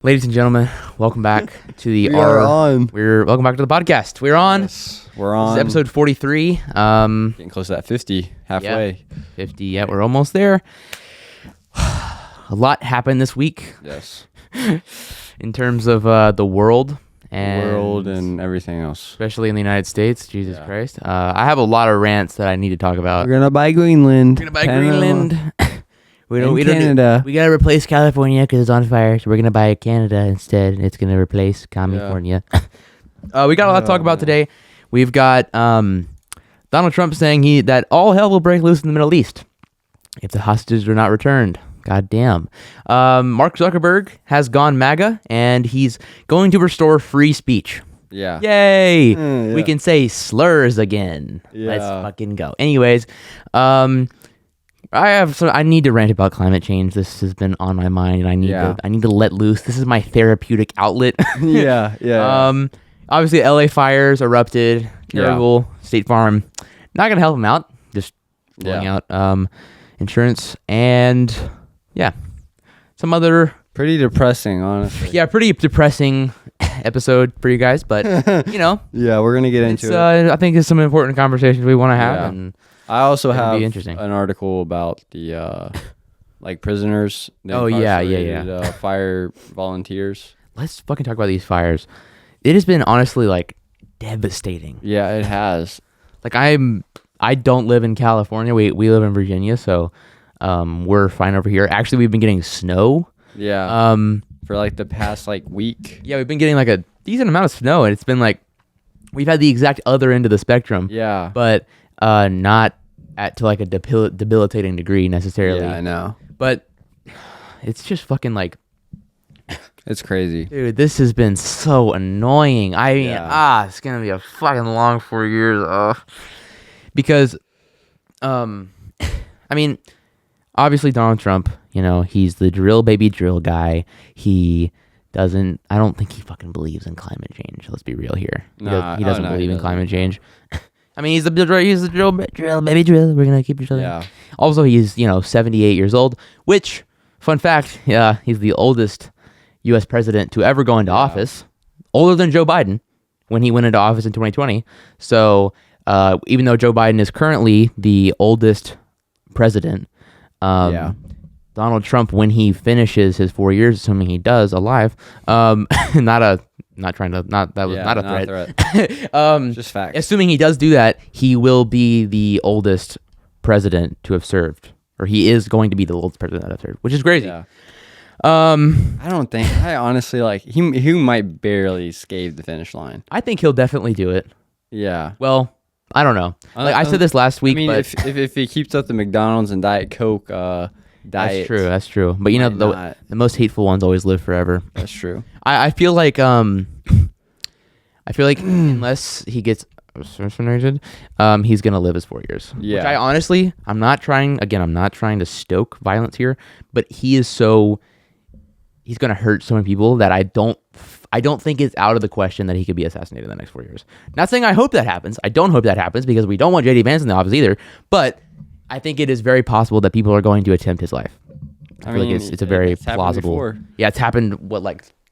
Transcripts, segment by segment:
Ladies and gentlemen, welcome back to the welcome back to the podcast. We're on. Yes, we're on. This is episode 43. Getting close to that 50, halfway. Yeah, 50. Yeah, we're almost there. A lot happened this week. Yes. In terms of the world and everything else. especially in the United States. Jesus Christ. I have a lot of rants that I need to talk about. We're gonna buy Greenland. We're gonna buy Greenland. We Canada. We gotta replace California because it's on fire. So we're gonna buy Canada instead. It's gonna replace California. We got a lot to talk about today. We've got Donald Trump saying that all hell will break loose in the Middle East if the hostages are not returned. God damn. Mark Zuckerberg has gone MAGA and he's going to restore free speech. Yeah. Yay! We can say slurs again. Yeah. Let's fucking go. Anyways, I need to rant about climate change. This has been on my mind, and I need to let loose. This is my therapeutic outlet. Yeah. Obviously, LA fires erupted. Terrible. State Farm not gonna help them out. Just pulling out insurance and some other pretty depressing, honestly. Yeah, pretty depressing episode for you guys, but Yeah, we're gonna get into it. I think there's some important conversations we want to have. Yeah. And I also have an article about the prisoners. the Oh, yeah. incarcerated, fire volunteers. Let's fucking talk about these fires. It has been honestly devastating. Yeah, it has. I don't live in California. We live in Virginia, so we're fine over here. Actually, we've been getting snow. Yeah. For the past week. Yeah, we've been getting a decent amount of snow, and it's been we've had the exact other end of the spectrum. Yeah. But not to a debilitating degree necessarily. Yeah, I know. But it's just fucking It's crazy. dude, this has been so annoying. I mean, it's gonna be a fucking long 4 years. Because, I mean, obviously Donald Trump, he's the drill baby drill guy. I don't think he fucking believes in climate change. Let's be real here. He doesn't believe in climate change. I mean, he's the drill baby drill. We're gonna keep each other. Yeah. Also, he's 78 years old. Which, fun fact, he's the oldest U.S. president to ever go into office, older than Joe Biden when he went into office in 2020. So, even though Joe Biden is currently the oldest president, Donald Trump, when he finishes his 4 years, assuming he does alive, not a threat. Just facts. Assuming he does do that, he will be the oldest president to have served, or he is going to be the oldest president that have served, which is crazy. Yeah. I honestly he might barely scale the finish line. I think he'll definitely do it. Yeah. Well, I don't know. I said this last week, but if he keeps up the McDonald's and Diet Coke diet, that's true. But the most hateful ones always live forever. That's true. I feel like unless he gets assassinated, he's gonna live his 4 years. Yeah. Which I honestly, I'm not trying to stoke violence here, but he's gonna hurt so many people that I don't think it's out of the question that he could be assassinated in the next 4 years. Not saying I hope that happens. I don't hope that happens because we don't want JD Vance in the office either. But I think it is very possible that people are going to attempt his life. I feel like it's a very plausible. Before. Yeah, it's happened.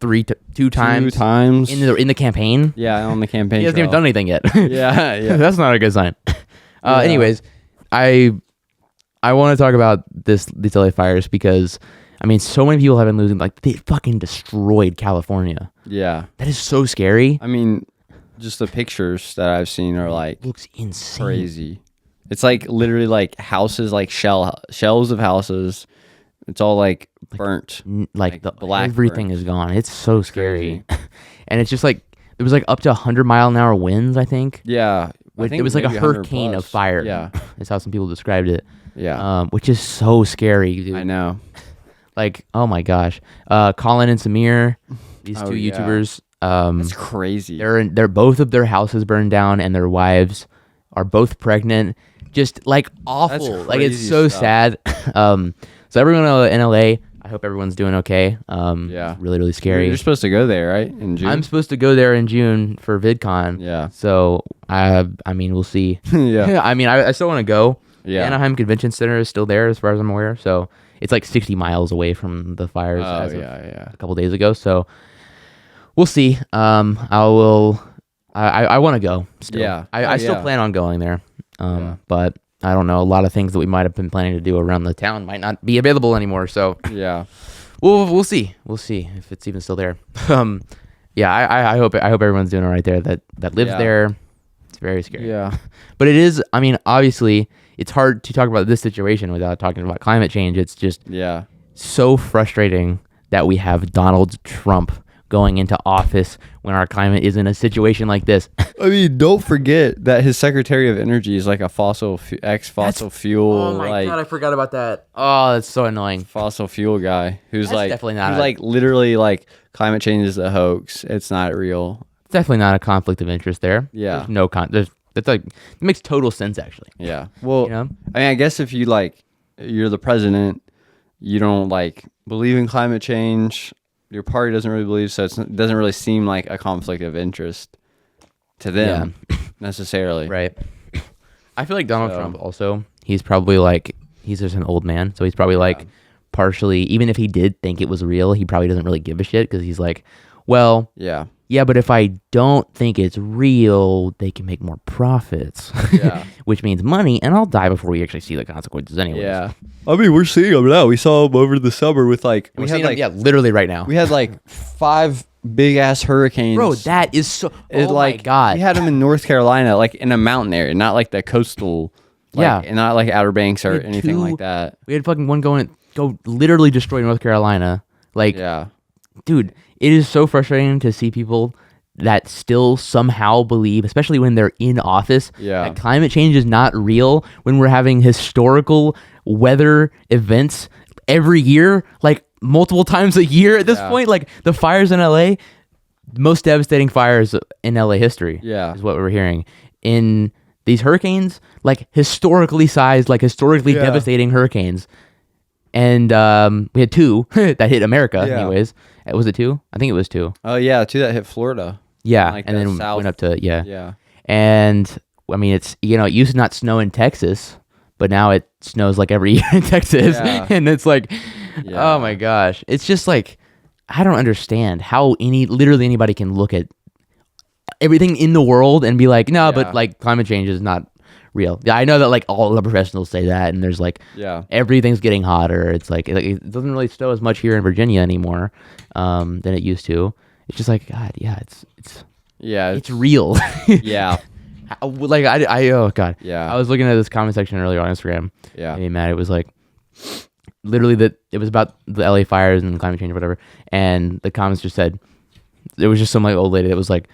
Two times? 2 times in the campaign. Yeah, on the campaign. He hasn't even done anything yet. Yeah. That's not a good sign. Anyways, I want to talk about these LA fires because I mean, so many people have been losing. They fucking destroyed California. Yeah, that is so scary. I mean, just the pictures that I've seen are looks insane, crazy. It's literally houses, shells of houses. It's all burnt, the black. Everything burnt. is gone. It's so scary, and it's just there was up to 100-mile-an-hour winds. I think. Yeah, it was a hurricane of fire. Yeah, is how some people described it. Yeah, which is so scary, dude. I know. Oh my gosh, Colin and Samir, these two YouTubers. That's crazy. They're both of their houses burned down, and their wives are both pregnant. Just awful. It's so sad. So everyone in LA, I hope everyone's doing okay. Really, really scary. You're supposed to go there, right? In June. I'm supposed to go there in June for VidCon. Yeah. So I mean, we'll see. Yeah. I mean, I still want to go. Yeah. Anaheim Convention Center is still there, as far as I'm aware. So it's like 60 miles away from the fires as of yeah. a couple days ago. So we'll see. I want to go still. Yeah. I still plan on going there. But I don't know. A lot of things that we might have been planning to do around the town might not be available anymore. So Yeah. we'll see. We'll see if it's even still there. Yeah, I hope everyone's doing all right there that lives there. It's very scary. Yeah. But it is, I mean, obviously, it's hard to talk about this situation without talking about climate change. It's just so frustrating that we have Donald Trump going into office when our climate is in a situation like this. I mean, don't forget that his Secretary of Energy is like a ex-fossil fuel. Oh my God, I forgot about that. Oh, that's so annoying. Fossil fuel guy who's like definitely not who's like literally like climate change is a hoax. It's not real. It's definitely not a conflict of interest there. Yeah. There's no that's like, it makes total sense actually. Yeah. Well, You know? I mean, I guess if you like, you're the president, you don't like believe in climate change. Your party doesn't really believe, so it doesn't really seem like a conflict of interest to them necessarily. Right. I feel like Donald Trump also, he's probably like, he's just an old man. So he's probably like partially, even if he did think it was real, he probably doesn't really give a shit because he's like, well, yeah, but if I don't think it's real, they can make more profits, which means money, and I'll die before we actually see the consequences anyway. Yeah. I mean, we're seeing them now. We saw them over the summer with like, We're seeing them, literally right now. we had like 5 big ass hurricanes. Bro, that is so, my God. We had them in North Carolina, like in a mountain area, not like the coastal, and not like Outer Banks or anything like that. We had fucking one go literally destroy North Carolina. Like, dude, it is so frustrating to see people that still somehow believe, especially when they're in office, that climate change is not real when we're having historical weather events every year, like multiple times a year at this point. Like the fires in LA, most devastating fires in LA history is what we're hearing. In these hurricanes, like historically sized, like historically devastating hurricanes. And we had 2 that hit America anyways. Was it 2? I think it was 2. Oh yeah, 2 that hit Florida. Yeah, like and then south. went up to And I mean, it's, it used to not snow in Texas, but now it snows like every year in Texas, and it's like, oh my gosh, it's just like, I don't understand how literally anybody can look at everything in the world and be like, no, but like climate change is not real. Yeah, I know that like all the professionals say that, and there's like everything's getting hotter. It's like it doesn't really snow as much here in Virginia anymore than it used to. It's just like, God, it's real. Like oh God, I was looking at this comment section earlier on Instagram. Hey Matt, it was like literally that it was about the LA fires and climate change or whatever, and the comments just said, there was just some like old lady that was like,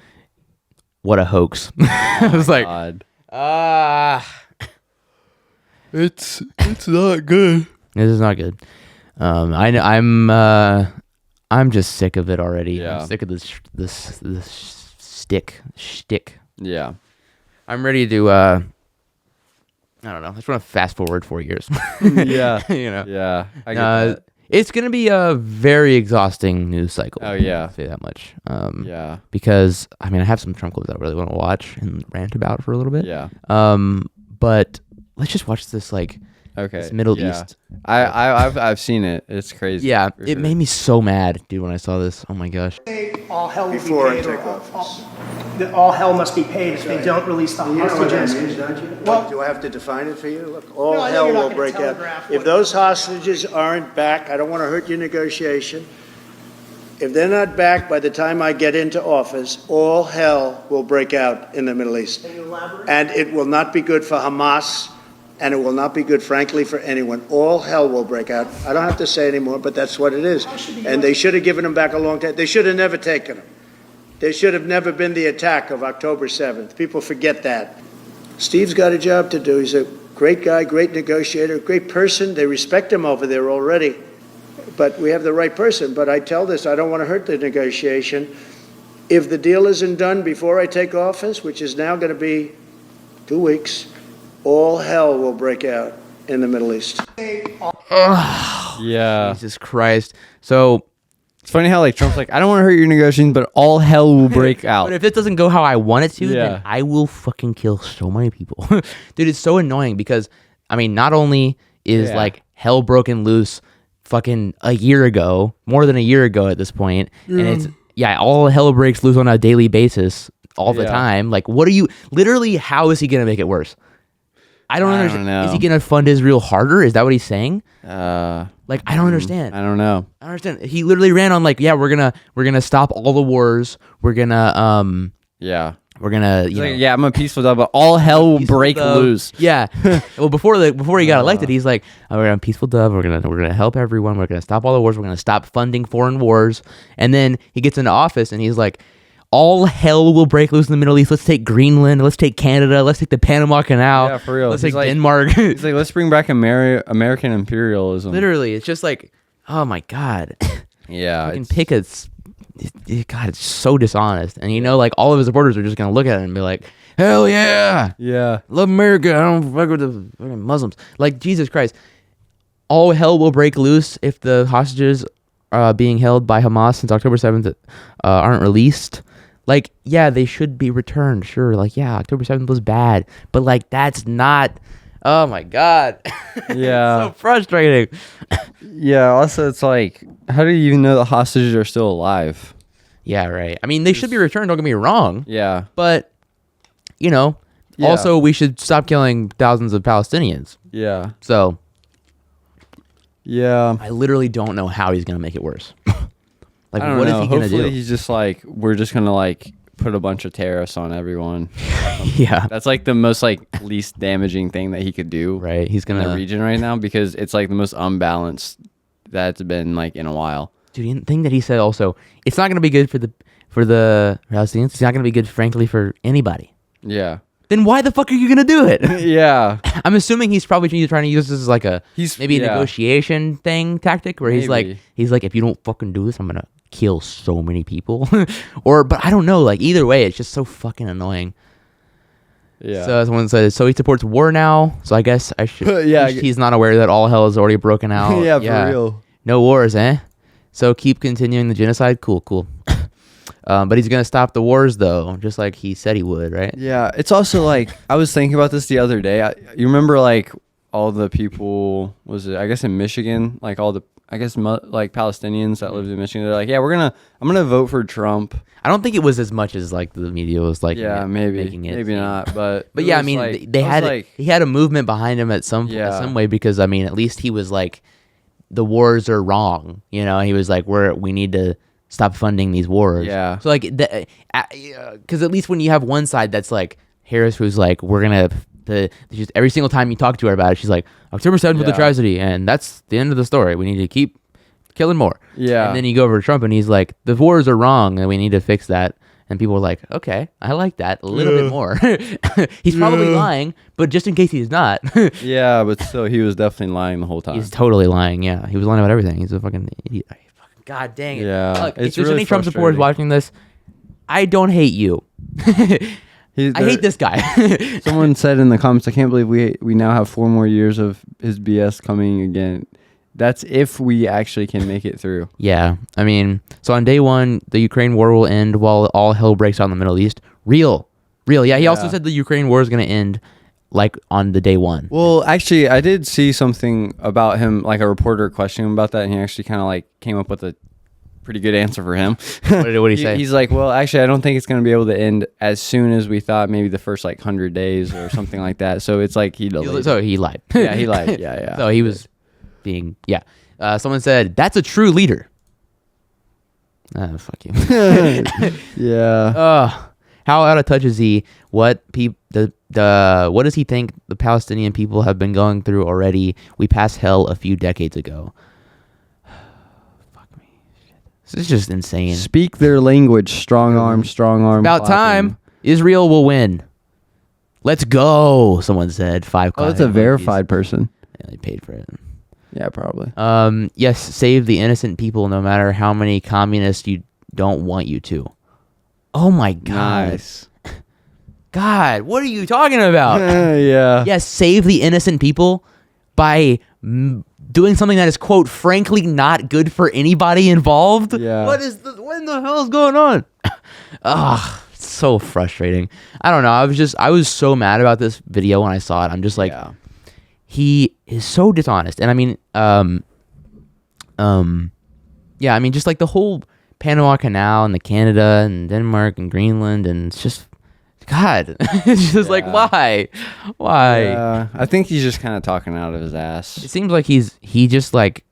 what a hoax. I was like, it's not good. This is not good. I'm just sick of it already. I'm sick of this shtick. Yeah. I'm ready to I don't know. I just want to fast forward 4 years. Yeah. Yeah. I get that. It's gonna be a very exhausting news cycle. Oh yeah. I'll say that much. Because I mean, I have some Trump clips I really want to watch and rant about for a little bit. Yeah. But let's just watch this this Middle East. I've seen it. It's crazy. Yeah, it made me so mad, dude, when I saw this. Oh my gosh. All hell will be paid. All hell must be paid if they don't release the hostages. Well, do I have to define it for you? Look, all hell will break out. If those hostages aren't back, I don't want to hurt your negotiation. If they're not back by the time I get into office, all hell will break out in the Middle East. Can you elaborate? And it will not be good for Hamas, and it will not be good, frankly, for anyone. All hell will break out. I don't have to say anymore, but that's what it is. And they should have given them back a long time. They should have never taken them. There should have never been the attack of October 7th. People forget that. Steve's got a job to do. He's a great guy, great negotiator, great person. They respect him over there already. But we have the right person. But I tell this, I don't want to hurt the negotiation. If the deal isn't done before I take office, which is now going to be 2 weeks, all hell will break out in the Middle East. Yeah. Jesus Christ. So it's funny how like Trump's like, I don't want to hurt your negotiations, but all hell will break out. But if it doesn't go how I want it to, then I will fucking kill so many people. Dude, it's so annoying because, I mean, not only is like hell broken loose fucking a year ago, more than a year ago at this point, and it's all hell breaks loose on a daily basis all the time. Like, what are you literally? How is he gonna make it worse? I don't understand. know. Is he gonna fund Israel harder? Is that what he's saying? Like, I don't understand. I don't know. I don't understand. He literally ran on like, we're gonna stop all the wars. We're gonna we're gonna He's like, I'm a peaceful dove, but all hell will break loose. Yeah. Well, before he got elected, he's like, we're gonna peaceful dove. We're gonna help everyone. We're gonna stop all the wars. We're gonna stop funding foreign wars. And then he gets into office and he's like, all hell will break loose in the Middle East. Let's take Greenland. Let's take Canada. Let's take the Panama Canal. Yeah, for real. Let's He's take like- Denmark. He's like, let's bring back American imperialism. Literally, it's just like, oh my god. Yeah. Fucking pick a. God, it's so dishonest. And like all of his supporters are just gonna look at it and be like, hell yeah, Yeah. love America. I don't fuck with the fucking Muslims. Like, Jesus Christ. All hell will break loose if the hostages being held by Hamas since October 7th aren't released. Like, yeah, they should be returned. Sure. Like, yeah, October 7th was bad. But, like, that's not. Oh, my God. Yeah. So frustrating. Yeah. Also, it's like, how do you even know the hostages are still alive? Yeah, right. I mean, they should be returned. Don't get me wrong. Yeah. But, Yeah. also we should stop killing thousands of Palestinians. Yeah. So, Yeah. I literally don't know how he's going to make it worse. Like, I don't what know. is he going to Hopefully do? he's just like, we're just going to like put a bunch of tariffs on everyone. Yeah. That's like the most like least damaging thing that he could do Right. He's in going the to. region right now, because it's like the most unbalanced that's been like in a while. Dude, the thing that he said also, it's not going to be good for the Palestinians. It's not going to be good, frankly, for anybody. Yeah. Then why the fuck are you going to do it? Yeah. I'm assuming he's probably trying to use this as like a maybe a yeah. negotiation tactic where he's like, Maybe. if you don't fucking do this, I'm going to kill so many people. But I don't know. Like, either way, it's just so fucking annoying. Yeah. So someone says, so he supports war now. So I guess I should. Yeah, He's not aware that all hell is already broken out. Yeah, for real. No wars, eh? So keep continuing the genocide. Cool. But he's gonna stop the wars though, just like he said he would, right? Yeah, it's also like, I was thinking about this the other day. You remember like all the people, I guess in Michigan, like all the, I guess like Palestinians that lived in Michigan, they're like, yeah, I'm gonna vote for Trump. I don't think it was as much as like the media was like. Yeah, making it maybe seem. not, but But it yeah, I was mean, like- they I was had like, he had a movement behind him at some way, because I mean, at least he was like, the wars are wrong. He was like, we need to stop funding these wars. Yeah. So like, because at least when you have one side that's like Harris, who's like, we're gonna just every single time you talk to her about it, she's like, October 7th was a Yeah. tragedy, and that's the end of the story. We need to keep killing more. Yeah. And then you go over to Trump, and he's like, the wars are wrong, and we need to fix that. And people were like, okay, I like that a little bit more. He's probably lying, but just in case he's not, yeah, but still, he was definitely lying the whole time. he's totally lying. Yeah, he was lying about everything. He's a fucking idiot. God dang it. Yeah, Look, if it's there's really any Trump supporters frustrating. watching this, I don't hate you. I hate this guy. Someone said in the comments, I can't believe we now have 4 more years of his BS coming again. That's if we actually can make it through. Yeah, I mean, so on day 1, the Ukraine war will end while all hell breaks out in the Middle East. Real. Yeah, he also said the Ukraine war is going to end like on the day 1. Well, actually, I did see something about him, like a reporter questioning him about that, and he actually kind of like came up with a pretty good answer for him. What did he say? He's like, well, actually, I don't think it's going to be able to end as soon as we thought, maybe the first like 100 days or something like that. So it's like he delayed. So he lied. Yeah, he lied. Yeah. So he was being, someone said, that's a true leader. Fuck you. Yeah. How out of touch is he? What does he think the Palestinian people have been going through already? We passed hell a few decades ago. Fuck me. This is just insane. Speak their language. Strong arm. About time. Israel will win. Let's go. Someone said 5. Oh, that's a verified person. Yeah, they paid for it. Yeah, probably. Yes, save the innocent people no matter how many communists you don't want you to. Oh my God. Nice. God, what are you talking about? Yeah. Yes, save the innocent people by doing something that is, quote, frankly not good for anybody involved. Yeah. What in the hell is going on? It's so frustrating. I don't know. I was so mad about this video when I saw it. I'm just like, Yeah. he is so dishonest. And I mean, Yeah, I mean, just like the whole Panama Canal and the Canada and Denmark and Greenland, and it's just, God, it's just like, why? Yeah, I think he's just kind of talking out of his ass. It seems like he just like,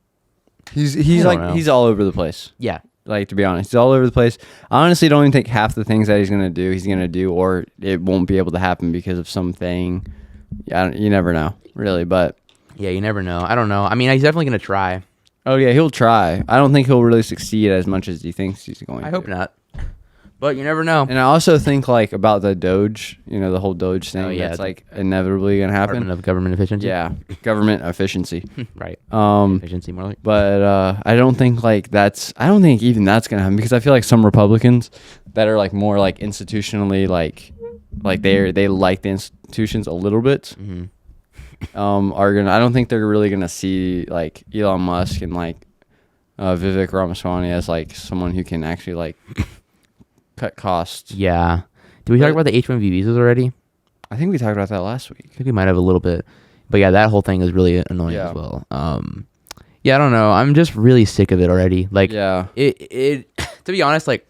He's I don't know. he's all over the place. yeah, Like, to be honest, he's all over the place. I honestly don't even think half the things that he's gonna do, or it won't be able to happen because of something. Yeah, you never know, really. But yeah, you never know. I don't know. I mean, he's definitely gonna try. oh yeah, he'll try. I don't think he'll really succeed as much as he thinks he's going to. I hope not. But you never know. And I also think like about the Doge, the whole Doge thing. Oh, yeah. That's like inevitably gonna happen. Department of Government Efficiency. Yeah, government efficiency. Right. Um, Efficiency more like. but I don't think I don't think even that's gonna happen, because I feel like some Republicans that are like more like institutionally like they like the institutions a little bit. Are gonna. I don't think they're really gonna see like Elon Musk and like Vivek Ramaswamy as like someone who can actually like cut costs. Yeah. Did we talk about the H-1B visas already? I think we talked about that last week. I think we might have a little bit. But yeah, that whole thing is really annoying as well. Yeah, I don't know. I'm just really sick of it already. Like, Yeah. it to be honest, like,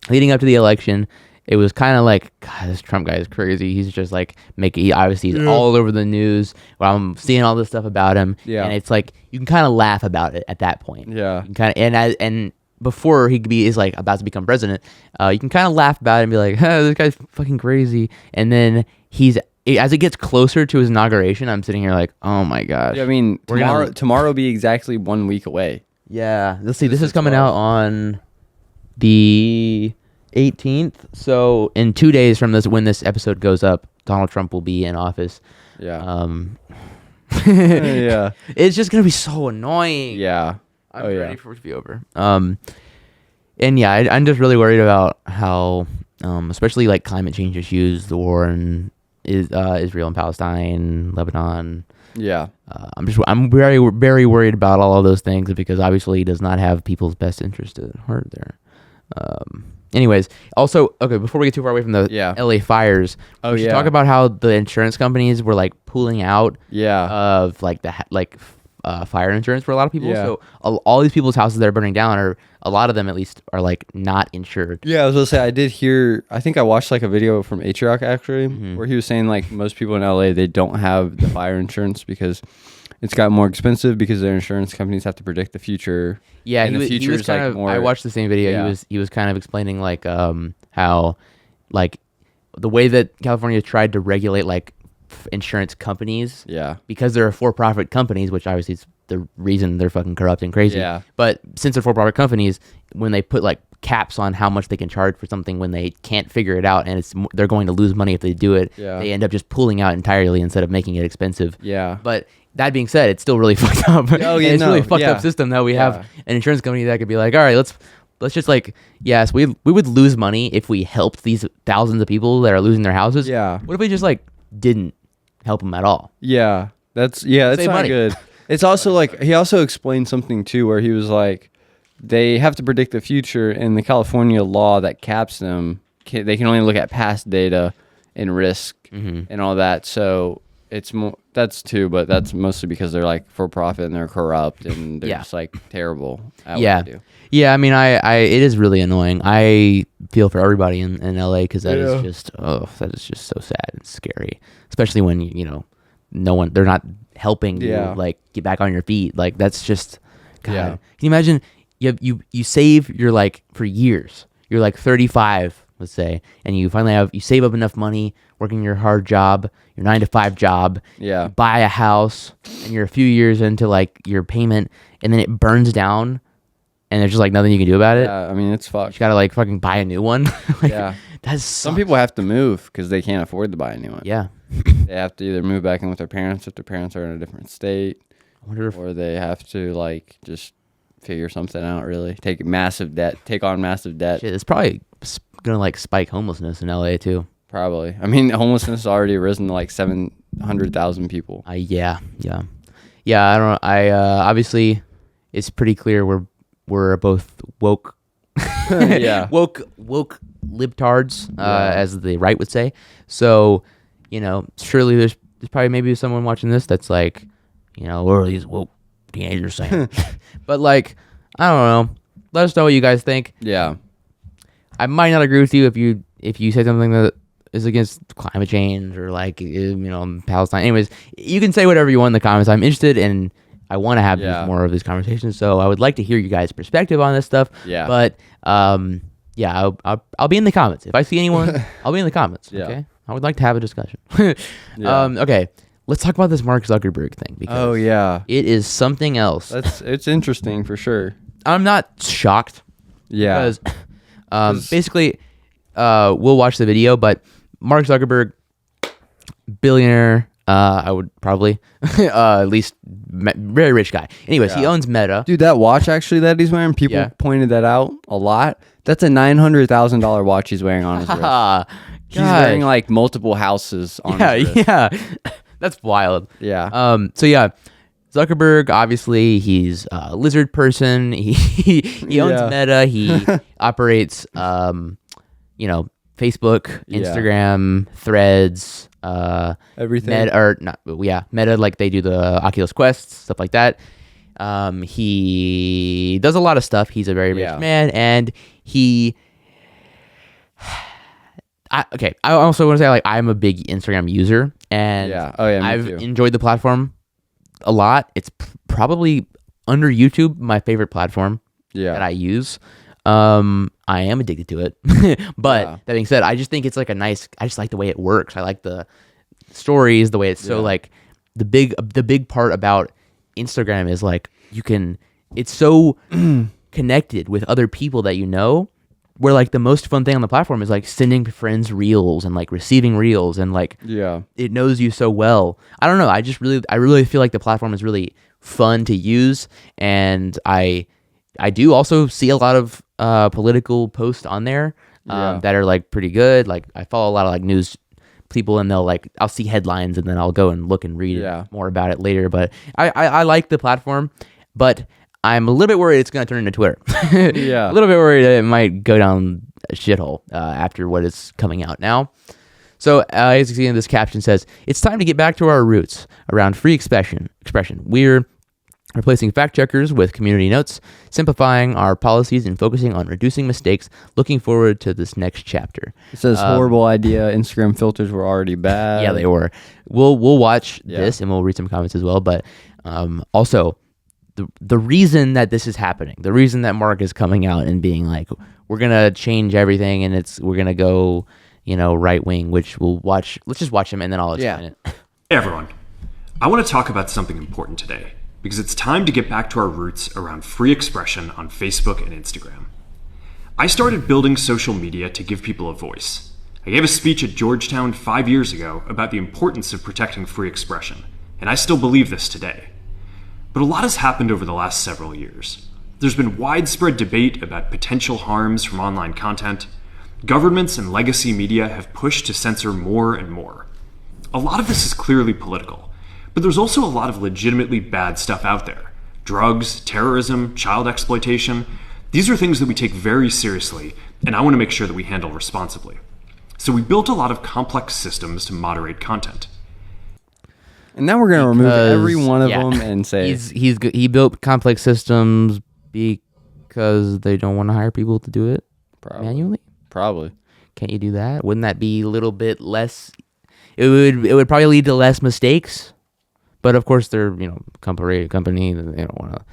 leading up to the election, it was kind of like, God, this Trump guy is crazy. He's just like obviously he's all over the news. Well, I'm seeing all this stuff about him. Yeah. And it's like, you can kind of laugh about it at that point. Yeah. You can kind of, and before is like about to become president, you can kind of laugh about it and be like, this guy's fucking crazy. And then as it gets closer to his inauguration, I'm sitting here like, oh my gosh. Yeah, I mean, We're tomorrow will be exactly 1 week away. Yeah. Let's see. This This is is coming 12. out on the 18th. So in 2 days from when this episode goes up, Donald Trump will be in office. Yeah. Yeah. It's just gonna be so annoying. Yeah. I'm ready for it to be over. And yeah, I'm just really worried about how, especially like climate change issues, the war in Israel and Palestine, Lebanon. Yeah. I'm very, very worried about all of those things, because obviously he does not have people's best interest at heart there. Anyways, also, okay, before we get too far away from the LA fires, we should talk about how the insurance companies were like pulling out of like fire insurance for a lot of people. Yeah. So all these people's houses that are burning down a lot of them at least are like not insured. Yeah, I was gonna say, I think I watched like a video from Atriok actually, where he was saying like most people in LA, they don't have the fire insurance because it's gotten more expensive because their insurance companies have to predict the future. Yeah, and he was kind of. I watched the same video. Yeah. He was kind of explaining like how like the way that California tried to regulate like insurance companies. Yeah. Because they're for-profit companies, which obviously is the reason they're fucking corrupt and crazy. Yeah. But since they're for-profit companies, when they put like caps on how much they can charge for something when they can't figure it out, and they're going to lose money if they do it, they end up just pulling out entirely instead of making it expensive. Yeah. But that being said, it's still really fucked up. Oh, yeah, it's no, really a fucked yeah. up system that we have Yeah. an insurance company that could be like, all right, let's just like, yes, we would lose money if we helped these thousands of people that are losing their houses. Yeah. What if we just like didn't help them at all? Yeah, that's Save not money. good. It's also like he also explained something too, where he was like, they have to predict the future, and the California law that caps them, they can only look at past data and risk and all that. So it's more but that's mostly because they're like for profit and they're corrupt and they're just like terrible at what they do. Yeah, I mean, it is really annoying. I feel for everybody in LA because that is just so sad and scary, especially when they're not helping you like get back on your feet. Like that's just God. Yeah. Can you imagine you save your like for years. You're like 35, let's say, and you finally you save up enough money working your hard job, your 9-to-5 job, Yeah. buy a house, and you're a few years into like your payment, and then it burns down, and there's just like nothing you can do about it. Yeah, I mean it's You fucked. gotta like fucking buy a new one. Like, Yeah. that's Some people have to move because they can't afford to buy a new one. Yeah, They have to either move back in with their parents if their parents are in a different state, I wonder if or they have to like just figure something out. Really, take on massive debt. shit, it's probably gonna like spike homelessness in LA too. Probably. I mean, homelessness has already risen to like 700,000 people. Yeah. I don't know. Obviously, it's pretty clear we're both woke. Yeah. woke libtards, as the right would say. So, surely there's probably maybe someone watching this that's like, what are these woke teenagers saying? But like, I don't know. Let us know what you guys think. Yeah. I might not agree with you if you say something that is against climate change or like Palestine. Anyways, you can say whatever you want in the comments. I'm interested and I want to have more of these conversations. So I would like to hear you guys' perspective on this stuff. Yeah. But yeah, I'll be in the comments. If I see anyone, I'll be in the comments. Yeah. Okay. I would like to have a discussion. Yeah. Okay. Let's talk about this Mark Zuckerberg thing because it is something else. It's interesting for sure. I'm not shocked. Yeah. Because basically, we'll watch the video, but Mark Zuckerberg, billionaire, I would probably, at least very rich guy. Anyways, he owns Meta. Dude, that watch actually that he's wearing, people pointed that out a lot. That's a $900,000 watch he's wearing on his wrist. He's wearing like multiple houses on his wrist. Yeah. That's wild. Yeah. So yeah, Zuckerberg, obviously, he's a lizard person. He owns Meta. He operates, Facebook, Instagram, Threads, everything. Meta, like they do the Oculus Quests, stuff like that. He does a lot of stuff. He's a very rich man, and I also want to say, like, I'm a big Instagram user, and I've enjoyed the platform a lot. It's probably under YouTube my favorite platform that I use. I am addicted to it, but that being said, I just think it's like I just like the way it works. I like the stories, the way it's so like the big part about Instagram is like it's so connected with other people that you know, where like the most fun thing on the platform is like sending friends reels and like receiving reels and like it knows you so well. I don't know. I really feel like the platform is really fun to use, and I do also see a lot of political posts on there that are like pretty good. Like I follow a lot of like news people, and I'll see headlines and then I'll go and look and read more about it later. But I like the platform, but I'm a little bit worried it's going to turn into Twitter. A little bit worried that it might go down a shithole after what is coming out now. So as you see in this caption says, it's time to get back to our roots around free expression. We're replacing fact checkers with community notes, simplifying our policies and focusing on reducing mistakes. Looking forward to this next chapter. It says horrible idea. Instagram filters were already bad. Yeah, they were. We'll watch this and we'll read some comments as well. But also, the reason that this is happening, the reason that Mark is coming out and being like, we're gonna change everything and we're gonna go, right wing, which we'll watch. Let's just watch him and then I'll explain it. Hey everyone, I want to talk about something important today, because it's time to get back to our roots around free expression on Facebook and Instagram. I started building social media to give people a voice. I gave a speech at Georgetown 5 years ago about the importance of protecting free expression, and I still believe this today. But a lot has happened over the last several years. There's been widespread debate about potential harms from online content. Governments and legacy media have pushed to censor more and more. A lot of this is clearly political, but there's also a lot of legitimately bad stuff out there. Drugs, terrorism, child exploitation. These are things that we take very seriously, and I want to make sure that we handle responsibly. So we built a lot of complex systems to moderate content. And now we're going to remove every one of them and say... He built complex systems because they don't want to hire people to do it manually? Probably. Can't you do that? Wouldn't that be a little bit less... It would probably lead to less mistakes. But of course, they're company. They don't want to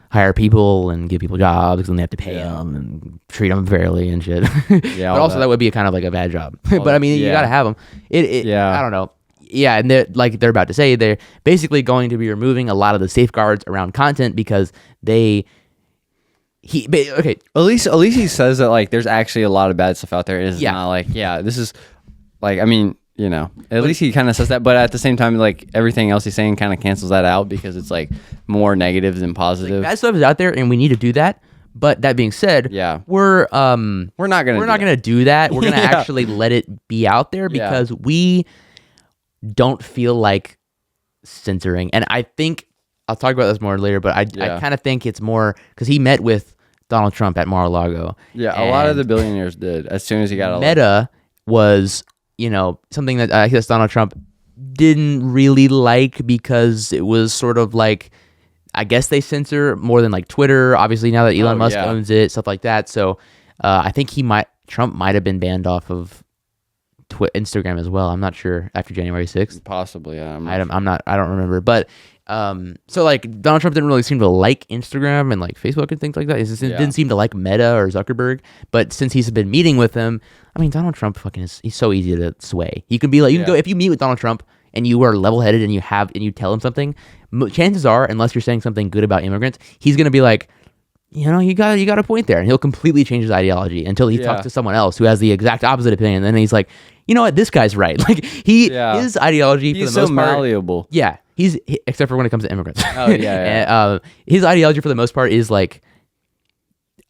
hire people and give people jobs, because then they have to pay them and treat them fairly and shit. But also that would be kind of like a bad job. But I mean, you got to have them. I don't know. Yeah, and they're about to say, they're basically going to be removing a lot of the safeguards around content because okay. At least he says that like there's actually a lot of bad stuff out there. It's not like this is like, I mean, at least he kind of says that, but at the same time, like everything else he's saying kind of cancels that out because it's like more negative than positive. Like, bad stuff is out there, and we need to do that. But that being said, we're not gonna do that. We're gonna actually let it be out there because we don't feel like censoring. And I think I'll talk about this more later, but I kind of think it's more because he met with Donald Trump at Mar-a-Lago. Yeah, a lot of the billionaires did as soon as he got elected. Meta was, something that I guess Donald Trump didn't really like because it was sort of like, I guess they censor more than like Twitter. Obviously, now that Elon Musk owns it, stuff like that. So I think Trump might have been banned off of Instagram as well. I'm not sure after January 6th. Possibly. Yeah, I don't remember. But so like Donald Trump didn't really seem to like Instagram and like Facebook and things like that. He just didn't seem to like Meta or Zuckerberg. But since he's been meeting with them, I mean, Donald Trump he's so easy to sway. You can be like, you can go, if you meet with Donald Trump and you are level-headed and you tell him something, chances are, unless you're saying something good about immigrants, he's going to be like, you got a point there, and he'll completely change his ideology until he talks to someone else who has the exact opposite opinion. And then he's like, you know what, this guy's right. Like his ideology he's for the most part, malleable. Yeah, except for when it comes to immigrants. Oh yeah. His ideology for the most part is like,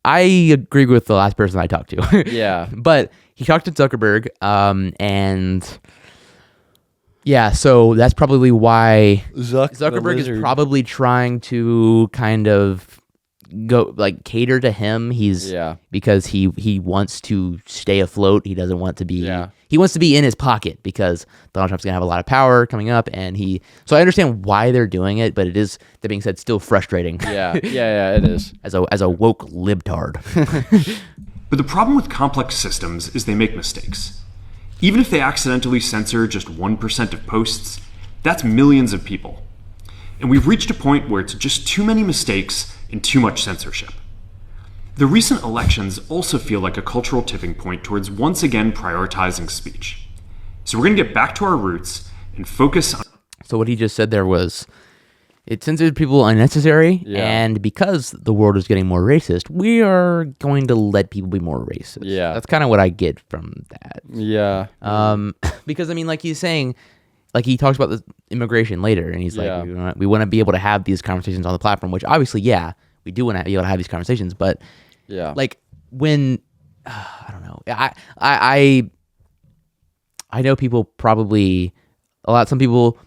I agree with the last person I talked to. Yeah, but he talked to Zuckerberg, and yeah, so that's probably why Zuckerberg is probably trying to kind of go like cater to him. Because he wants to stay afloat. He doesn't want to be he wants to be in his pocket because Donald Trump's gonna have a lot of power coming up, and so I understand why they're doing it, but it is, that being said, still frustrating. Yeah, it is. As a woke libtard. But the problem with complex systems is they make mistakes. Even if they accidentally censor just 1% of posts, that's millions of people. And we've reached a point where it's just too many mistakes and too much censorship. The recent elections also feel like a cultural tipping point towards once again prioritizing speech. So we're going to get back to our roots and focus on... So what he just said there was, it censored people unnecessary, and because the world is getting more racist, we are going to let people be more racist. Yeah. That's kind of what I get from that. Yeah. Because, I mean, like he's saying, like he talks about the immigration later, and he's like, we want to be able to have these conversations on the platform, which obviously, we do want to be able to have these conversations, but like when, I don't know, I know people probably, some people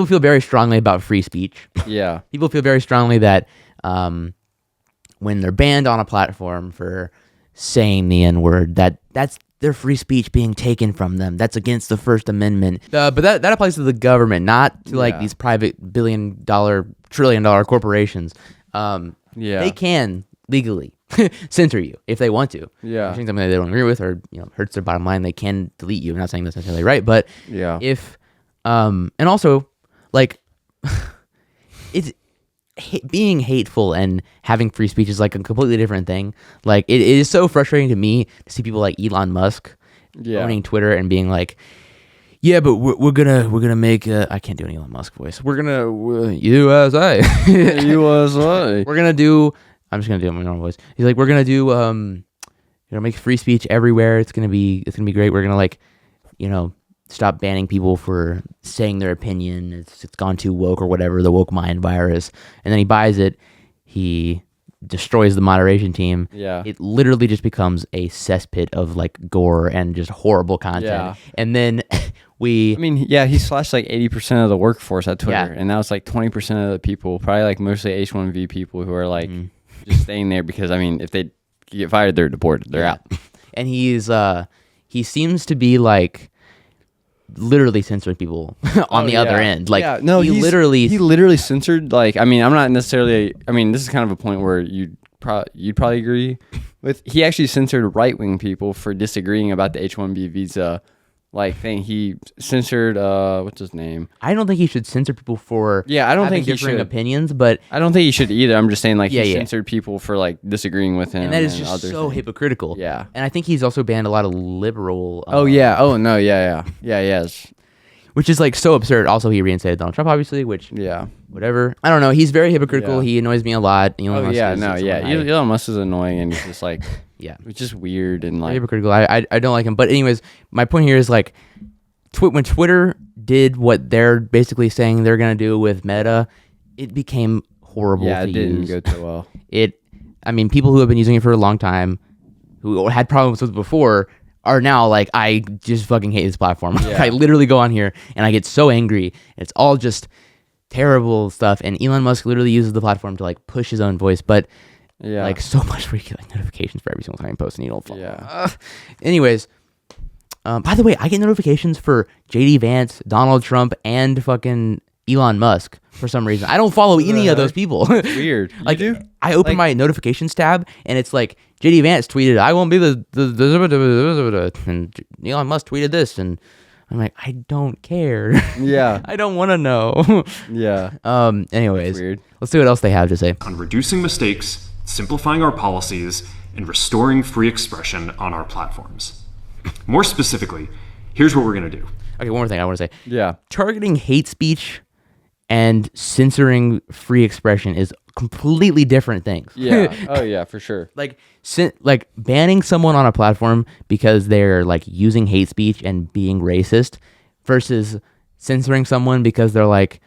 feel very strongly about free speech. Yeah. People feel very strongly that when they're banned on a platform for saying the N-word, that's their free speech being taken from them. That's against the First Amendment. But that applies to the government, not to like these private billion-dollar, trillion-dollar corporations. They can legally censor you if they want to. Yeah. If something they don't agree with or hurts their bottom line, they can delete you. I'm not saying that's necessarily right, but if and also like it's being hateful and having free speech is like a completely different thing. Like it is so frustrating to me to see people like Elon Musk owning Twitter and being like, yeah, but we're gonna make I can't do an Elon Musk voice. We're gonna USA. USA. We're gonna do. I'm just gonna do my normal voice. He's like, we're gonna do make free speech everywhere. It's gonna be great. We're gonna stop banning people for saying their opinion. It's gone too woke or whatever, the woke mind virus. And then he buys it. He destroys the moderation team. Yeah. It literally just becomes a cesspit of like gore and just horrible content. Yeah. And then he slashed like 80% of the workforce at Twitter. And now it's like 20% of the people, probably like mostly H-1B people who are like just staying there because, I mean, if they get fired, they're deported. They're out. And he seems to be like literally censoring people on the other end. Like he literally censored, like, I mean, I'm not necessarily, I mean, this is kind of a point where you'd probably agree with. He actually censored right-wing people for disagreeing about the H-1B visa like thing. He censored what's his name? I don't think he should censor people for I don't think he differing should. Opinions, but I don't think he should either. I'm just saying like he censored people for like disagreeing with him, and that is just other so things. Hypocritical. Yeah, and I think he's also banned a lot of liberal. Yes. Which is like so absurd. Also, he reinstated Donald Trump, obviously. Which whatever. I don't know. He's very hypocritical. Yeah. He annoys me a lot. Elon Musk is annoying, and he's just like it's just weird and like hypocritical. I don't like him. But anyways, my point here is like when Twitter did what they're basically saying they're gonna do with Meta, it became horrible. Yeah, to it didn't use. go too well. I mean, people who have been using it for a long time, who had problems with it before, are now like, I just fucking hate this platform. Yeah. I literally go on here and I get so angry. It's all just terrible stuff. And Elon Musk literally uses the platform to like push his own voice, but like so much where you get like notifications for every single time you post and you don't follow. Yeah. Anyways, by the way, I get notifications for JD Vance, Donald Trump, and fucking Elon Musk for some reason. I don't follow any of those people. Weird. You Like, do? I open Like- my notifications tab and it's like JD Vance tweeted, "I won't be the and Elon Musk tweeted this," and I'm like, I don't care. Yeah. I don't want to know. Yeah. Anyways, Weird. let's see what else they have to say. On reducing mistakes, simplifying our policies, and restoring free expression on our platforms. More specifically, here's what we're going to do. Okay, one more thing I want to say. Yeah. Targeting hate speech and censoring free expression is completely different things. Yeah. Oh yeah, for sure. like banning someone on a platform because they're like using hate speech and being racist versus censoring someone because they're like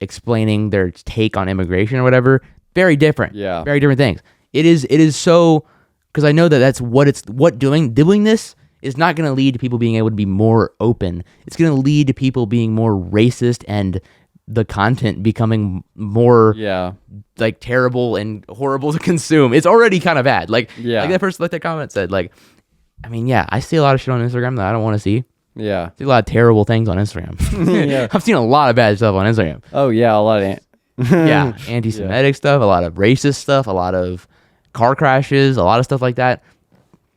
explaining their take on immigration or whatever. Very different. Yeah. Very different things. It is so, because I know that's what doing this is not going to lead to people being able to be more open. It's going to lead to people being more racist and the content becoming more Yeah. like terrible and horrible to consume. It's already kind of bad. Like, Yeah. like that person, like that comment said, like, I mean, yeah, I see a lot of shit on Instagram that I don't want to see. Yeah. I see a lot of terrible things on Instagram. Yeah. I've seen a lot of bad stuff on Instagram. Oh yeah, a lot of Yeah, anti-Semitic stuff, a lot of racist stuff, a lot of car crashes, a lot of stuff like that.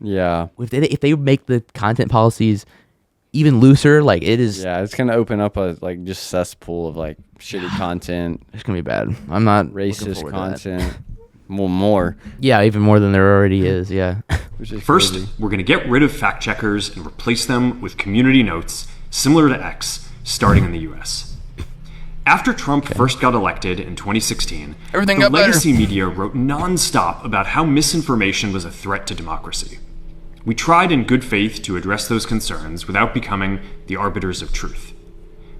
Yeah. If they make the content policies even looser, like it is, Yeah, it's gonna open up a like just cesspool of like shitty content, it's gonna be bad. I'm not looking racist forward to that. content. Well, more. Yeah, even more than there already is. Yeah. Which is First, crazy. we're going to get rid of fact checkers and replace them with community notes similar to X, starting in the US. After Trump first got elected in 2016, Everything the got better. legacy media wrote nonstop about how misinformation was a threat to democracy. We tried in good faith to address those concerns without becoming the arbiters of truth.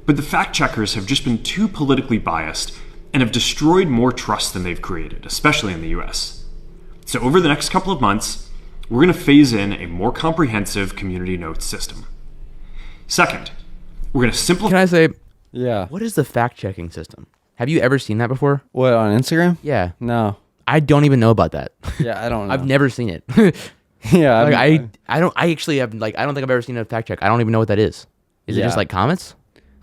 But the fact checkers have just been too politically biased and have destroyed more trust than they've created, especially in the US. So over the next couple of months, we're going to phase in a more comprehensive community notes system. Second, we're going to simplify. Can I say, Yeah. what is the fact-checking system? Have you ever seen that before? What, on Instagram? Yeah. No. I don't even know about that. Yeah, I don't know. I've never seen it. Yeah. Like, mean, I actually have, like, I don't think I've ever seen a fact check. I don't even know what that is. Is it Yeah. just like comments?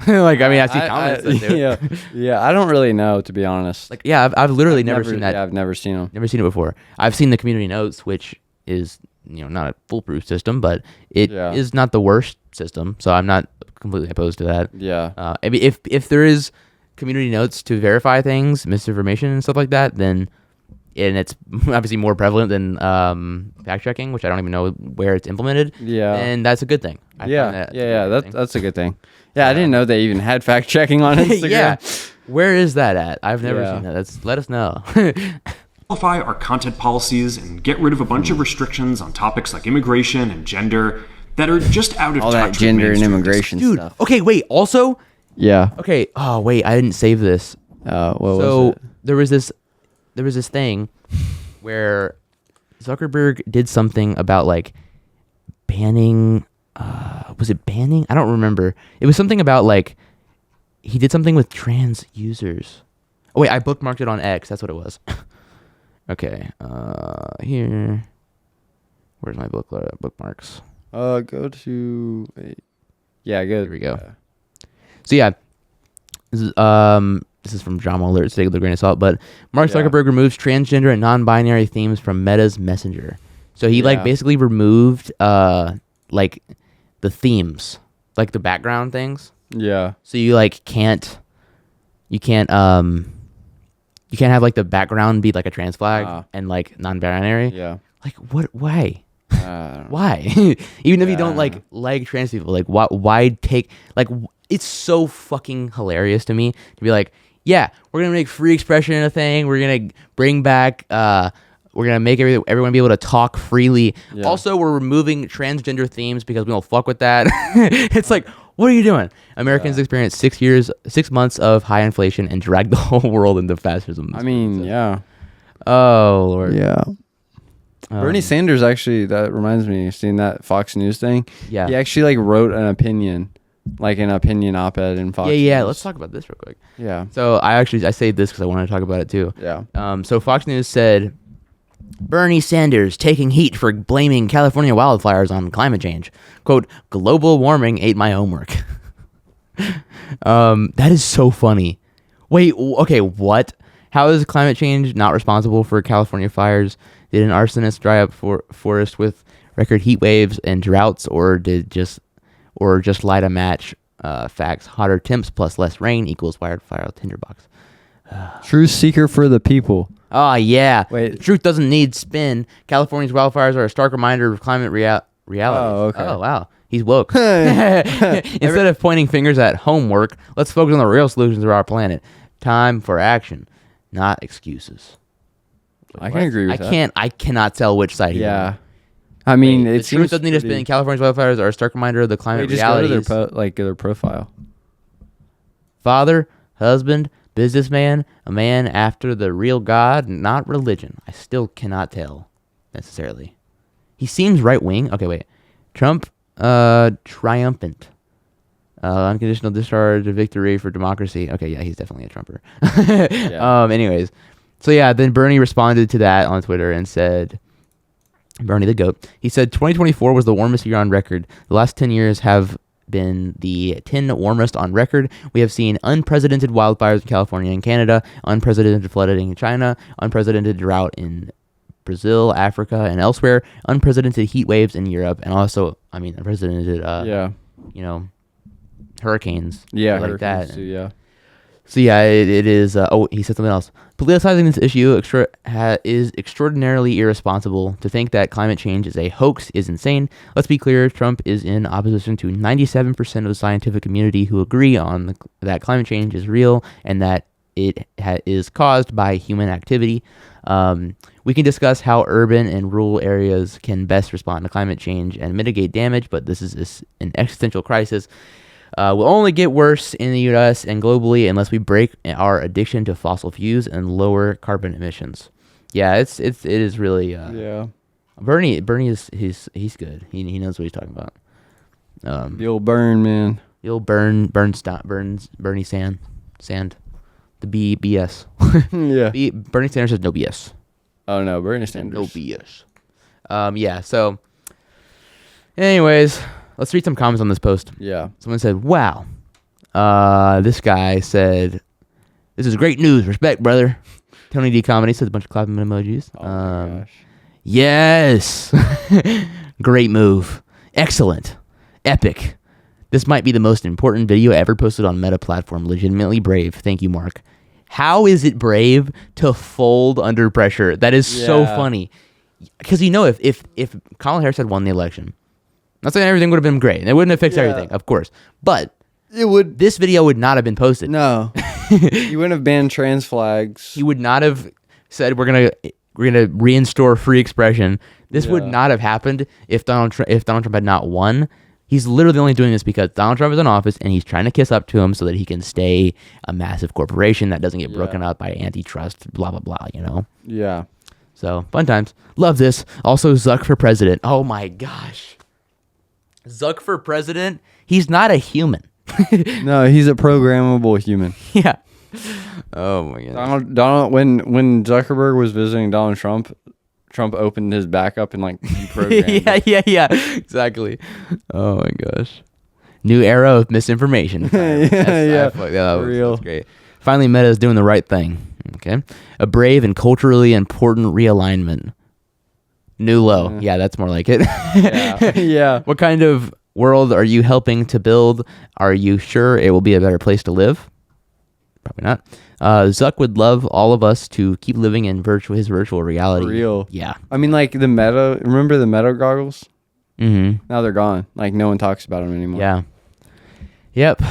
Like, I mean, I see comments. that do it. yeah. Yeah. I don't really know, to be honest. Like, yeah, I've literally never seen that. Yeah, I've never seen them. Never seen it before. I've seen the community notes, which is, not a foolproof system, but it is Yeah. not the worst system. So I'm not completely opposed to that. Yeah. I mean, if there is community notes to verify things, misinformation and stuff like that, then, and it's obviously more prevalent than fact checking, which I don't even know where it's implemented. Yeah. And that's a good thing. I Yeah. find that to be a Yeah. good thing. That's a good thing. Yeah. I didn't know they even had fact checking on Instagram. Yeah. Where is that at? I've never Yeah. seen that. Let us know. Simplify our content policies and get rid of a bunch of restrictions on topics like immigration and gender that are just out of All touch that with gender and mainstream immigration Dude, stuff. okay, wait. Also, Yeah. okay. Oh, wait. I didn't save this. What So was it? there was this thing where Zuckerberg did something about like banning. Was it banning? I don't remember. It was something about like he did something with trans users. Oh wait, I bookmarked it on X. That's what it was. Okay. Here. Where's my bookmarks? Go to. Yeah, go. There we go. So yeah, this is from Drama Alert. Take it with a grain of salt. But Mark Yeah. Zuckerberg removes transgender and non-binary themes from Meta's Messenger. So he like Yeah. basically removed like the themes, like the background things. Yeah. So you like can't have like the background be like a trans flag Ah. and like non-binary. Yeah. Like what? Why? Uh, Why? Even if you don't Yeah. like trans people, like why take like it's so fucking hilarious to me to be like, yeah, we're gonna make free expression a thing. We're gonna bring back we're gonna make everyone be able to talk freely. Yeah. Also, we're removing transgender themes because we don't fuck with that. It's like, what are you doing? Americans experienced 6 months of high inflation and dragged the whole world into fascism. I mean, yeah. Oh Lord. Yeah. Bernie Sanders actually, that reminds me, seeing that Fox News thing. Yeah. He actually like wrote an opinion, like an opinion op-ed in Fox Yeah. News. Let's talk about this real quick. Yeah. So I saved this because I wanted to talk about it too. Yeah. So Fox News said Bernie Sanders taking heat for blaming California wildfires on climate change. Quote, global warming ate my homework. That is so funny. Wait, okay, what? How is climate change not responsible for California fires? Did an arsonist dry up forest with record heat waves and droughts, or just light a match? Facts: hotter temps plus less rain equals wildfire tinderbox. Truth seeker for the people. Oh yeah. Wait. The truth doesn't need spin. California's wildfires are a stark reminder of climate reality. Oh, okay. Oh wow. He's woke. Instead of pointing fingers at homework, let's focus on the real solutions of our planet. Time for action, not excuses. I can agree with that. I cannot tell which side. Yeah. I mean, the it truth seems doesn't need to pretty- spin. California's wildfires are a stark reminder of the climate Wait, just go to realities. their profile. Father, husband, businessman, a man after the real God, not religion. I still cannot tell necessarily. He seems right wing. Okay, wait. Trump, triumphant. Unconditional discharge of victory for democracy. Okay, yeah, he's definitely a Trumper. Yeah. Anyways, so yeah, then Bernie responded to that on Twitter and said, Bernie the GOAT, he said 2024 was the warmest year on record. The last 10 years have been the 10 warmest on record. We have seen unprecedented wildfires in California and Canada, unprecedented flooding in China, unprecedented drought in Brazil, Africa, and elsewhere, unprecedented heat waves in Europe, and also, unprecedented, hurricanes. Yeah, like that. too, yeah. So yeah, it is. He said something else. Politicizing this issue is extraordinarily irresponsible. To think that climate change is a hoax is insane. Let's be clear: Trump is in opposition to 97% of the scientific community who agree on that climate change is real and that it is caused by human activity. We can discuss how urban and rural areas can best respond to climate change and mitigate damage, but this is an existential crisis. Will only get worse in the U.S. and globally unless we break our addiction to fossil fuels and lower carbon emissions. Yeah, it is really. Yeah. Bernie is he's good. He knows what he's talking about. The old burn, man. The old Bernie Sand, the BS. Yeah. Bernie Sanders says no BS. Oh no, Bernie Sanders. No BS. Yeah. So, anyways. Let's read some comments on this post. Yeah. Someone said, wow. This guy said, this is great news. Respect, brother. Tony D. Comedy says a bunch of clapping emojis. Oh my gosh. Yes. Great move. Excellent. Epic. This might be the most important video ever posted on Meta platform. Legitimately brave. Thank you, Mark. How is it brave to fold under pressure? That is so funny. Because if Kamala Harris had won the election, not saying everything would have been great. It wouldn't have fixed everything, of course. But it would. This video would not have been posted. No. You wouldn't have banned trans flags. He would not have said we're gonna reinstore free expression. This would not have happened if Donald Trump had not won. He's literally only doing this because Donald Trump is in office and he's trying to kiss up to him so that he can stay a massive corporation that doesn't get broken up by antitrust, blah, blah, blah, Yeah. So, fun times. Love this. Also, Zuck for president. Oh my gosh. Zuck for president? He's not a human. No, he's a programmable human. Yeah. Oh my god. Donald when Zuckerberg was visiting Donald Trump opened his back up and deprogrammed it. yeah. Exactly. Oh my gosh. New era of misinformation. Yeah. That real. was great. Finally, Meta is doing the right thing. Okay. A brave and culturally important realignment. New low. Yeah, that's more like it. Yeah. What kind of world are you helping to build? Are you sure it will be a better place to live? Probably not. Zuck would love all of us to keep living in his virtual reality. For real. Yeah. I mean, the Meta. Remember the Meta goggles? Mm-hmm. Now they're gone. No one talks about them anymore. Yeah. Yep.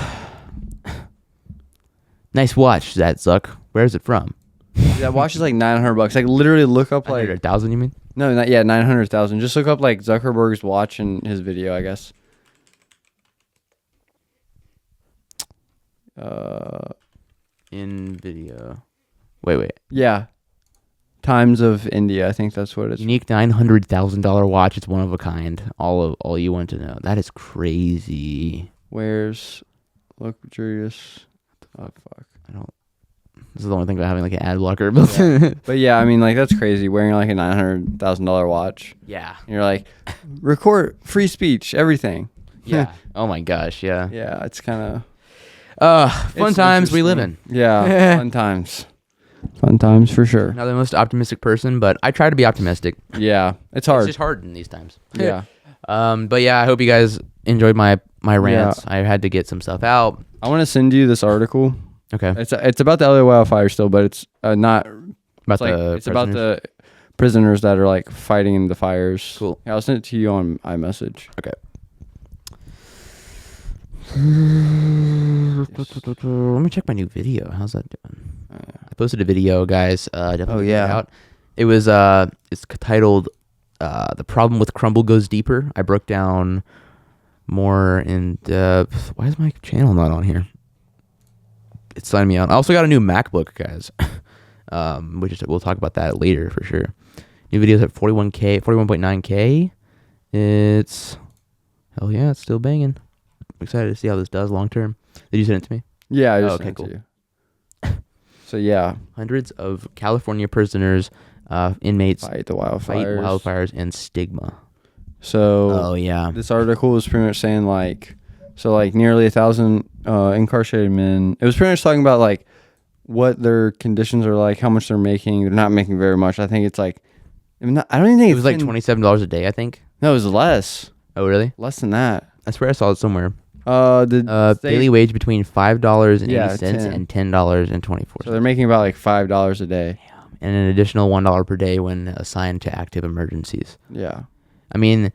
Nice watch, that Zuck. Where's it from? That watch is $900. Literally look up 100,000, you mean? No, not 900,000. Just look up Zuckerberg's watch and his video, I guess. In video. Wait. Yeah. Times of India. I think that's what it's. Unique $900,000 watch. It's one of a kind. All you want to know. That is crazy. Where's luxurious? Oh fuck. I don't. This is the only thing about having an ad blocker built in. But yeah, I mean, that's crazy. Wearing a $900,000 watch. Yeah. And you're record free speech, everything. Yeah. Oh my gosh. Yeah. Yeah, it's kind of. Fun It's times we live interesting. in. Yeah, fun times. Fun times for sure. Not the most optimistic person, but I try to be optimistic. Yeah, it's It's hard. just hard in these times. Yeah. But yeah, I hope you guys enjoyed my rants. I had to get some stuff out. I want to send you this article. Okay. It's about the LA wildfire still, but it's not About it's about the prisoners that are like fighting in the fires. Cool. Yeah, I'll send it to you on iMessage. Okay. Let me check my new video. How's that doing? I posted a video, guys. Definitely check it out. It was it's titled "The Problem with Crumble Goes Deeper." I broke down more in depth. Why is my channel not on here? It's signing me out. I also got a new MacBook, guys. Which is, we'll talk about that later for sure. New videos at 41.9K. It's hell yeah, it's still banging. I'm excited to see how this does long term. Did you send it to me? Yeah, I just okay, sent cool. it to you. So yeah, Hundreds of California prisoners, inmates fight the fight wildfires. wildfires and stigma. So Oh yeah, this article was pretty much saying like nearly 1,000 incarcerated men. It was pretty much talking about like what their conditions are like, how much they're making. They're not making very much. I think it's like I don't even think it was like $27 a day, I think. No, it was less. Oh really? Less than that. I swear I saw it somewhere. The Daily wage between $5.80 Yeah, and $10.24. So they're making about like $5 a day. And an additional $1 per day when assigned to active emergencies. Yeah. I mean,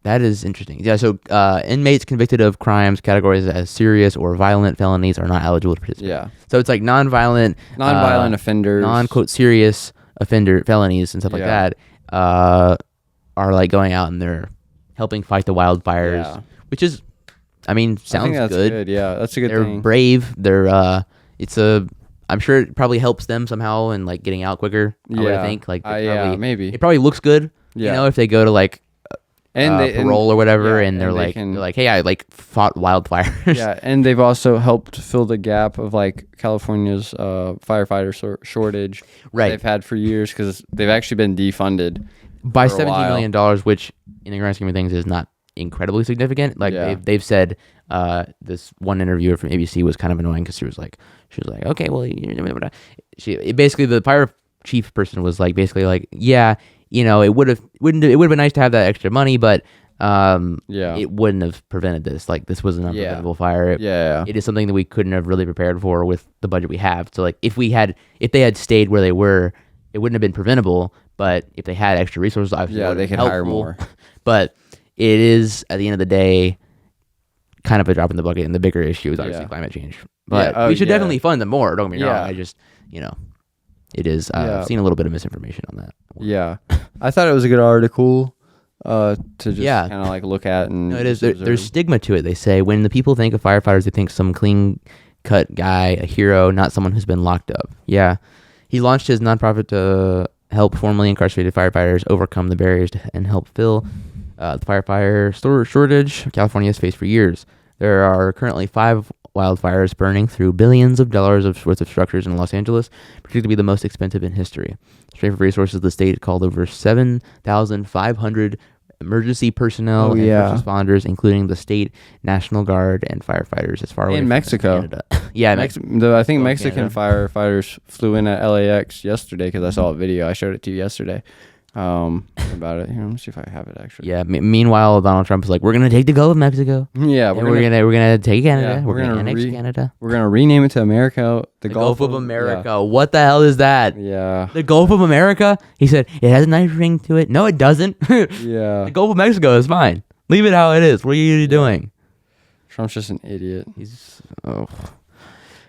that is interesting. Yeah, so inmates convicted of crimes categorized as serious or violent felonies are not eligible to participate. Yeah. So it's like non-violent offenders. non-quote serious felonies and stuff like Yeah. that are like going out and they're helping fight the wildfires, Yeah. which is, I mean, I think sounds that's good. Yeah, that's a good They're thing. brave. They're I'm sure it probably helps them somehow in like getting out quicker. I would Yeah. think like Yeah, maybe. it probably looks good. Yeah. If they go to like parole or whatever, yeah, and they're and they like, can- they're like, hey, I like fought wildfires. Yeah, and they've also helped fill the gap of like California's firefighter shortage Right. they've had for years because they've actually been defunded By for a $17 while. million, which in the grand scheme of things is not incredibly significant. Like Yeah. they've said, this one interviewer from ABC was kind of annoying because she was like, okay, well, basically the fire chief person was like, basically like, yeah, it would have been nice to have that extra money, but Yeah. it wouldn't have prevented this. Like this was an unpreventable fire. Yeah. It is something that we couldn't have really prepared for with the budget we have. So like if they had stayed where they were, it wouldn't have been preventable. But if they had extra resources, obviously it Yeah, would they have been can hire helpful. more. But it is at the end of the day kind of a drop in the bucket, and the bigger issue is obviously Yeah. climate change. But Yeah, we should yeah. definitely fund them more. Don't get me wrong. Yeah. I just it is. Yeah. I've seen a little bit of misinformation on that. Yeah. I thought it was a good article to just Yeah. kind of like look at and No, it is. just There's observe. stigma to it. They say when the people think of firefighters, they think some clean cut guy, a hero, not someone who's been locked up. Yeah. He launched his nonprofit to help formerly incarcerated firefighters overcome the barriers and help fill the firefighter shortage California has faced for years. There are currently 5 wildfires burning through billions of dollars worth of structures in Los Angeles, predicted to be the most expensive in history. Strength of resources, the state called over 7,500 emergency personnel and first responders, including the state, National Guard, and firefighters as far away In from Mexico. Canada. Yeah, I think Oh, Mexican Canada. firefighters flew in at LAX yesterday because I saw a video. I showed it to you yesterday about it. Here, let me see if I have it actually. Yeah. Meanwhile, Donald Trump is like, "We're gonna take the Gulf of Mexico. Yeah, And we're gonna take Canada. Yeah, we're we're gonna gonna annex Canada. We're gonna rename it to America. The Gulf of America. What the hell is that? Yeah. The Gulf of America? He said it has a nice ring to it. No, it doesn't. Yeah. The Gulf of Mexico is fine. Leave it how it is. What are you doing? Trump's just an idiot.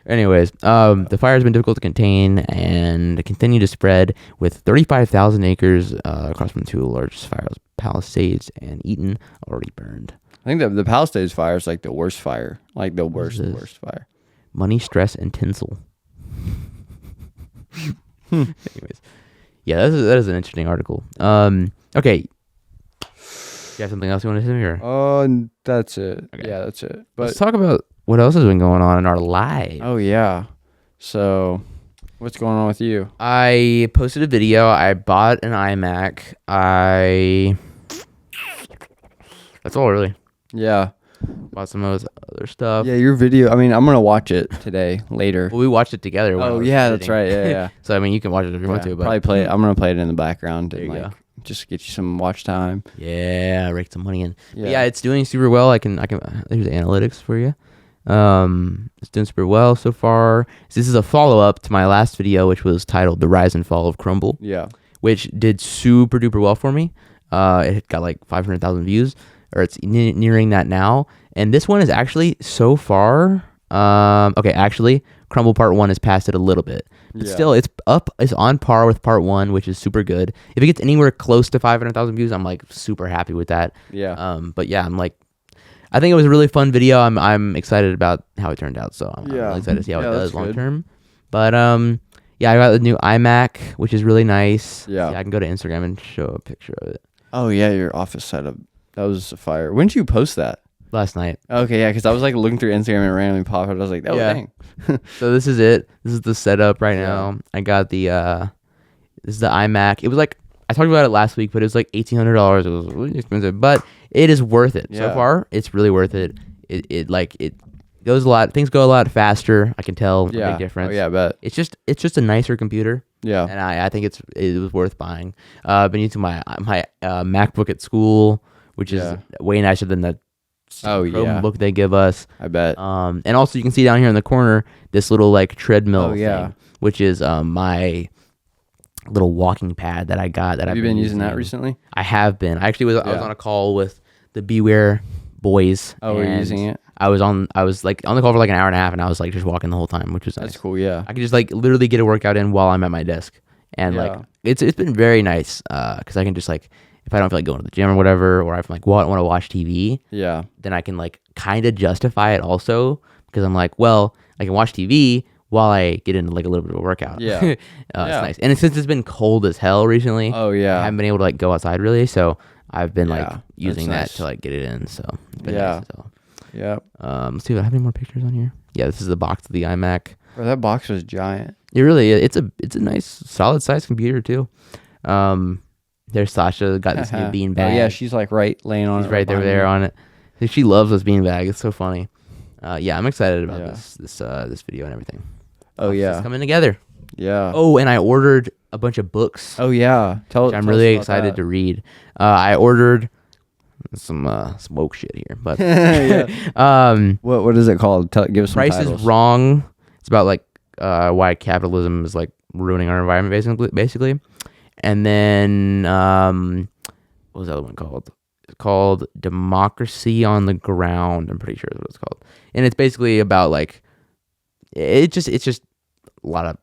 Anyways, the fire has been difficult to contain and continue to spread with 35,000 acres across from 2 largest fires, Palisades and Eaton, already burned. I think the Palisades fire is like the worst fire. Like the What is worst, this? worst fire. Money, stress, and tinsel. Anyways, yeah, that is an interesting article. Okay. You have something else you want to say here? Oh, that's it. Okay. Yeah, that's it. Let's But talk about what else has been going on in our lives. oh yeah. So, what's going on with you? I posted a video. I bought an iMac. That's all really. Yeah. bought some of his other stuff. Yeah, your video. I mean, I'm gonna watch it today later. Well, we watched it together. when I Oh was yeah, that's editing. right. Yeah. So I mean, you can watch it if you want Yeah, to. But probably play it. I'm gonna play it in the background There and you like go. just get you some watch time. yeah, rake some money in. But Yeah. yeah, it's doing super well. I can. There's the analytics for you. It's doing super well so far. So this is a follow up to my last video, which was titled "The Rise and Fall of Crumble," Yeah. which did super duper well for me. It got like 500,000 views, or it's nearing that now. And this one is actually so far. Okay, actually, Crumble Part 1 has passed it a little bit, but Yeah. still, it's on par with Part 1, which is super good. If it gets anywhere close to 500,000 views, I'm like super happy with that. Yeah. But yeah, I think it was a really fun video. I'm excited about how it turned out, so I'm Yeah. really excited to see how Yeah, it that's does long good. term. But yeah, I got the new iMac, which is really nice. Yeah. I can go to Instagram and show a picture of it. Oh yeah, your office setup. That was a fire. When did you post that? Last night. Okay, yeah, because I was like looking through Instagram and it randomly popped up. I was like, oh Yeah. dang. So this is it. This is the setup right Yeah. now. I got the this is the iMac. It was like I talked about it last week, but it was like $1,800. It was really expensive, but it is worth it. So Yeah. far, it's really worth it. It goes a lot. Things go a lot faster. I can tell a Yeah. big difference. Oh yeah, I bet. It's just a nicer computer. Yeah. And I think it was worth buying. I've been using my MacBook at school, which is Yeah. way nicer than the Oh, yeah. Chromebook they give us. I bet. And also you can see down here in the corner this little like treadmill Oh, yeah. thing, which is my little walking pad that I got. That Have I've you been been using that recently? I have been. I actually I was Yeah. on a call with the Beware boys. Oh, were you and using it? I was like on the call for like an hour and a half, and I was like just walking the whole time, which was nice. That's cool. Yeah. I could just like literally get a workout in while I'm at my desk, and like Yeah. it's been very nice because I can just like if I don't feel like going to the gym or whatever, or if I'm like want to watch TV, Yeah. then I can like kind of justify it also because I'm like, well, I can watch TV while I get into like a little bit of a workout. Yeah. It's Yeah. nice. And since it's been cold as hell recently, Oh I yeah. haven't been able to like go outside really, so I've been like Yeah, using that's that nice. to like get it in. So it's been Yeah. nice, so. Yeah. Let's see if I have any more pictures on here. Yeah, this is the box of the iMac. Bro, that box was giant. It really is. It's a nice solid size computer too. There's Sasha got this new bean bag. Oh, yeah, she's like laying on She's it. right behind there me. on it. She loves this bean bag. It's so funny. Yeah, I'm excited about Yeah. this video and everything. Oh It's yeah. coming together. Yeah. Oh, and I ordered a bunch of books. Oh yeah. Which I'm really excited to read. I ordered some woke shit here, but What is it called? Give us some Price titles. is Wrong. It's about like why capitalism is like ruining our environment basically. And then what was the other one called? It's called Democracy on the Ground. I'm pretty sure is what it's called. And it's basically about like it's just a lot of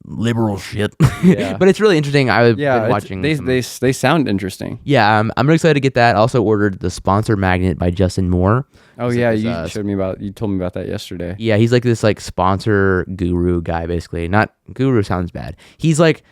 liberal shit. Yeah. But it's really interesting. I've Yeah, been watching They sound interesting. Yeah, I'm really excited to get that. I also ordered The Sponsor Magnet by Justin Moore. Oh He's yeah, like this, you told me about that yesterday. Yeah, he's like this like sponsor guru guy basically. Not guru sounds bad. He's like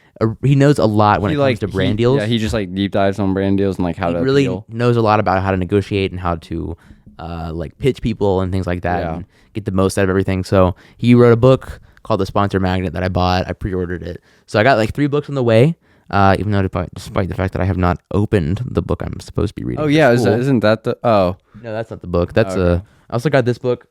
he knows a lot when it comes to brand deals. Yeah, he just like deep dives on brand deals and like how He to really appeal. knows a lot about how to negotiate and how to like pitch people and things like that Yeah. and get the most out of everything. So he wrote a book called The Sponsor Magnet that I bought. I pre-ordered it. So I got like 3 books on the way. Even though despite the fact that I have not opened the book I'm supposed to be reading. Oh for yeah, school. isn't that the? Oh, No, that's not the book. That's Okay. I also got this book.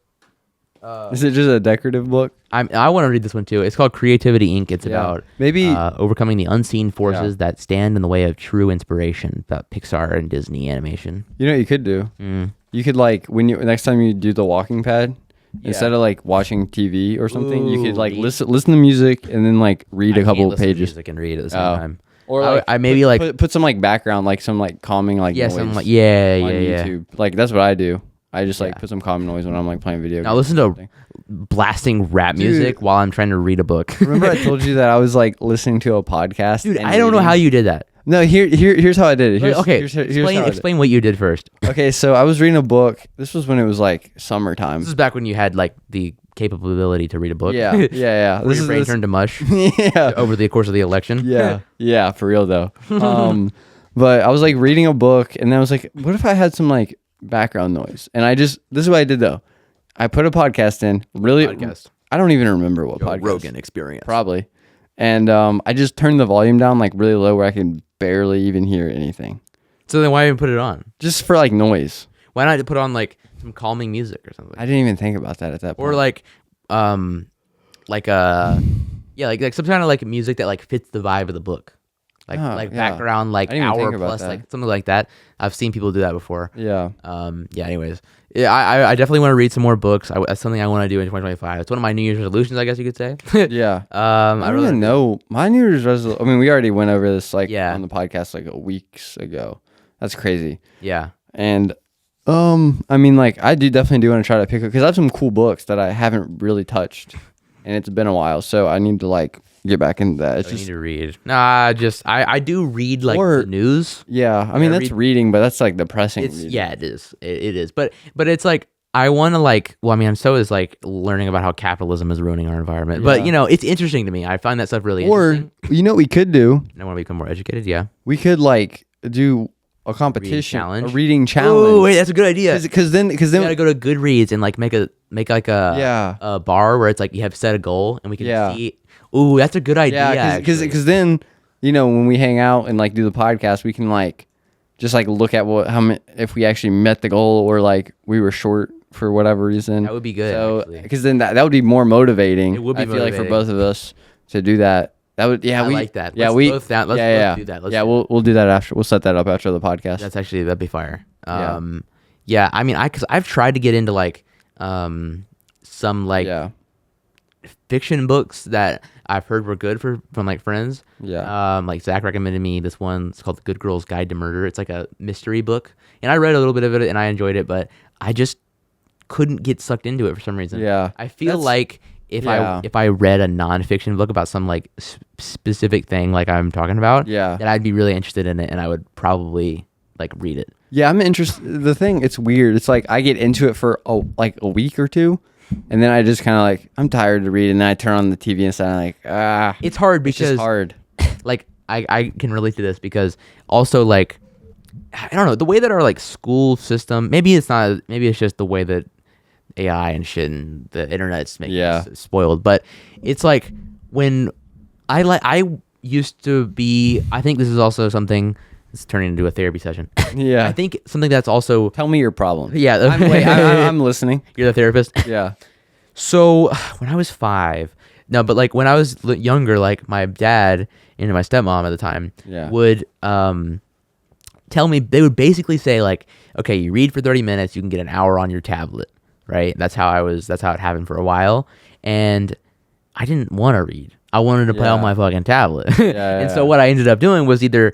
is it just a decorative book? I want to read this one too. It's called Creativity Inc. It's Yeah. about Maybe- overcoming the unseen forces Yeah. that stand in the way of true inspiration. About Pixar and Disney animation. You know what you could do? Mm. You could like next time you do the walking pad, instead of like watching TV or something, you could Ooh, like read. listen to music and then like read a I couple can't listen to pages. music and read at the same Oh. time. Or I- like I maybe put, like put some like background, like some like calming like yeah, noise some like yeah. on YouTube. Like that's what I do. I just like Yeah. put some calming noise when I'm like playing video. Now games listen or to something. blasting rap music while I'm trying to read a book. Remember I told you that I was like listening to a podcast. Dude, and I don't know reading? how you did that. No, here's how I did it. Here's, Okay, here's how I explain did it. explain what you did first. Okay, so I was reading a book. This was when it was like summertime. This is back when you had like the capability to read a book. Yeah, yeah. Where your brain turned to mush yeah, over the course of the election. yeah, for real though. But I was like reading a book, and then I was like, what if I had some like background noise? And this is what I did though. I put a podcast in. Really, podcast? I don't even remember what podcast. Experience. Probably. And I just turned the volume down like really low where I could barely even hear anything. So then why even put it on? Just for like noise. Why not put on like some calming music or something. I didn't even think about that at that point. Or like like some kind of like music that like fits the vibe of the book, like Oh, yeah. background like I didn't even hour think about plus that. like something like that. I've seen people do that before. Yeah. Anyways, yeah, I definitely want to read some more books. That's something I want to do in 2025. It's one of my New Year's resolutions, I guess you could say. Yeah. I I don't really even know. My New Year's resolution. I mean, we already went over this like Yeah. on the podcast like weeks ago. That's crazy. Yeah. And I mean, like I definitely do want to try to pick up because I have some cool books that I haven't really touched, and it's been a while, so I need to like get back into that. It's I just need to read. Nah, I do read like Or- the news. yeah. I mean, I that's read- reading, but that's like depressing. It's reading. yeah, it is. It is. But it's like I want to like. Well, I mean, so is like learning about how capitalism is ruining our environment. But Yeah. it's interesting to me. I find that stuff really Or interesting. you know what we could do? And I want to become more educated. Yeah. We could like do a competition, challenge? a reading challenge. Oh wait, that's a good idea. Because then You gotta go to Goodreads and like make like a Yeah. a bar where it's like you have set a goal and we can Yeah. see. Ooh, that's a good idea. yeah, actually. because then when we hang out and like do the podcast, we can like just like look at if we actually met the goal or like we were short for whatever reason. That would be good, So actually. because then that would be more motivating. It would be I feel like for motivating. both of us to do that. That would I like that. Yeah, Let's we both down- let's yeah, both do that. Let's yeah, do we'll do that after. We'll set that up after the podcast. that'd be fire. Yeah. Yeah. I mean, because I've tried to get into like some like yeah. fiction books that I've heard were good from like friends. Yeah. Like Zach recommended me this one. It's called The Good Girl's Guide to Murder. It's like a mystery book, and I read a little bit of it and I enjoyed it, but I just couldn't get sucked into it for some reason. Yeah. I feel That's- like if yeah. I read a nonfiction book about some like specific thing like I'm talking about, Yeah. that I'd be really interested in it and I would probably like read it. Yeah, I'm interested. The thing, it's weird. It's like I get into it for like a week or two, and then I just kind of like I'm tired to read, and then I turn on the TV and I'm like, It's hard it's because just hard. like I can relate to this because also like I don't know the way that our like school system maybe it's just the way that AI and shit and the internet's making Yeah. us spoiled, but it's like when I used to be, I think this is also something it's turning into a therapy session. Yeah. I think something that's also Tell me your problem. yeah I'm listening. you're the therapist. Yeah. So when I was 5, no, but like when I was younger, like my dad and my stepmom at the time Yeah. would tell me, they would basically say like, okay, you read for 30 minutes, you can get an hour on your tablet, right? That's how it happened for a while. And I didn't want to read. I wanted to play on Yeah. my fucking tablet. Yeah, And yeah. so what I ended up doing was either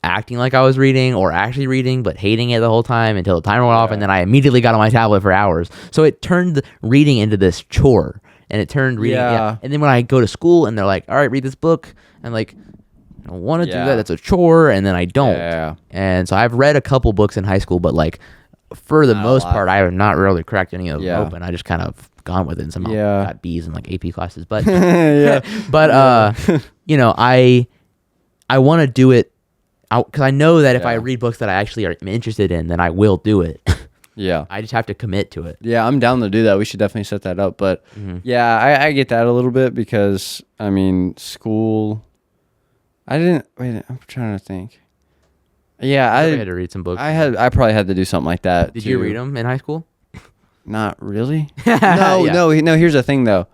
acting like I was reading or actually reading, but hating it the whole time until the timer went off, and then I immediately got on my tablet for hours. So it turned reading into this chore, and it turned reading. Yeah. And then when I go to school and they're like, "All right, read this book," I'm like, "I don't want to do Yeah. that. That's a chore," and then I don't. Yeah. And so I've read a couple books in high school, but like for the Not a most lot. part, I have not really cracked any of them Yeah. open. I just kind of gone with it and somehow Yeah. got B's in like AP classes. But Yeah. but I want to do it because I know that if I Yeah. read books that I actually am interested in, then I will do it. Yeah. I just have to commit to it. Yeah, I'm down to do that. We should definitely set that up. But Mm-hmm. yeah, I get that a little bit because I mean, school. I'm trying to think. Yeah, I had to read some books. I probably had to do something like that. Did you too. read them in high school? Not really. Yeah. No. Here's the thing though.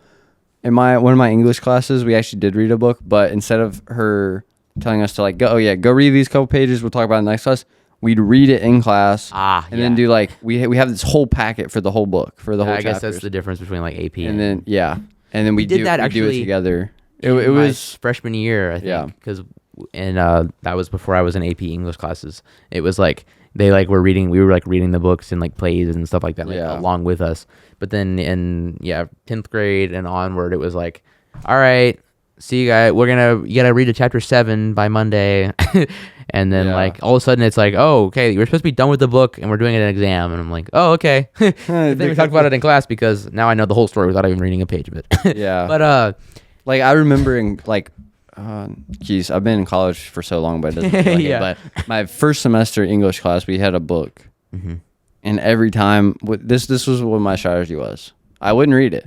In one of my English classes, we actually did read a book, but instead of her telling us to like go read these couple pages, we'll talk about it in the next class. We'd read it in class, and then yeah. do like we have this whole packet for the whole book for the whole. I guess chapters. that's the difference between like AP And then we did that we do actually it together. It in my was freshman year, I think, Yeah. because that was before I was in AP English classes. It was like we were reading the books and like plays and stuff like that, like, Yeah. along with us. But then in 10th grade and onward, it was like, all right, see you guys, you gotta read to chapter 7 by Monday. And then Yeah. like all of a sudden it's like, oh, okay, you're supposed to be done with the book and we're doing an exam. And I'm like, oh, okay. Good thing we talked about it in class because now I know the whole story without even reading a page of it. Yeah. But like I remember in like I've been in college for so long, but it doesn't feel like Yeah. it. But my first semester English class, we had a book, Mm-hmm. and every time this was what my strategy was. I wouldn't read it,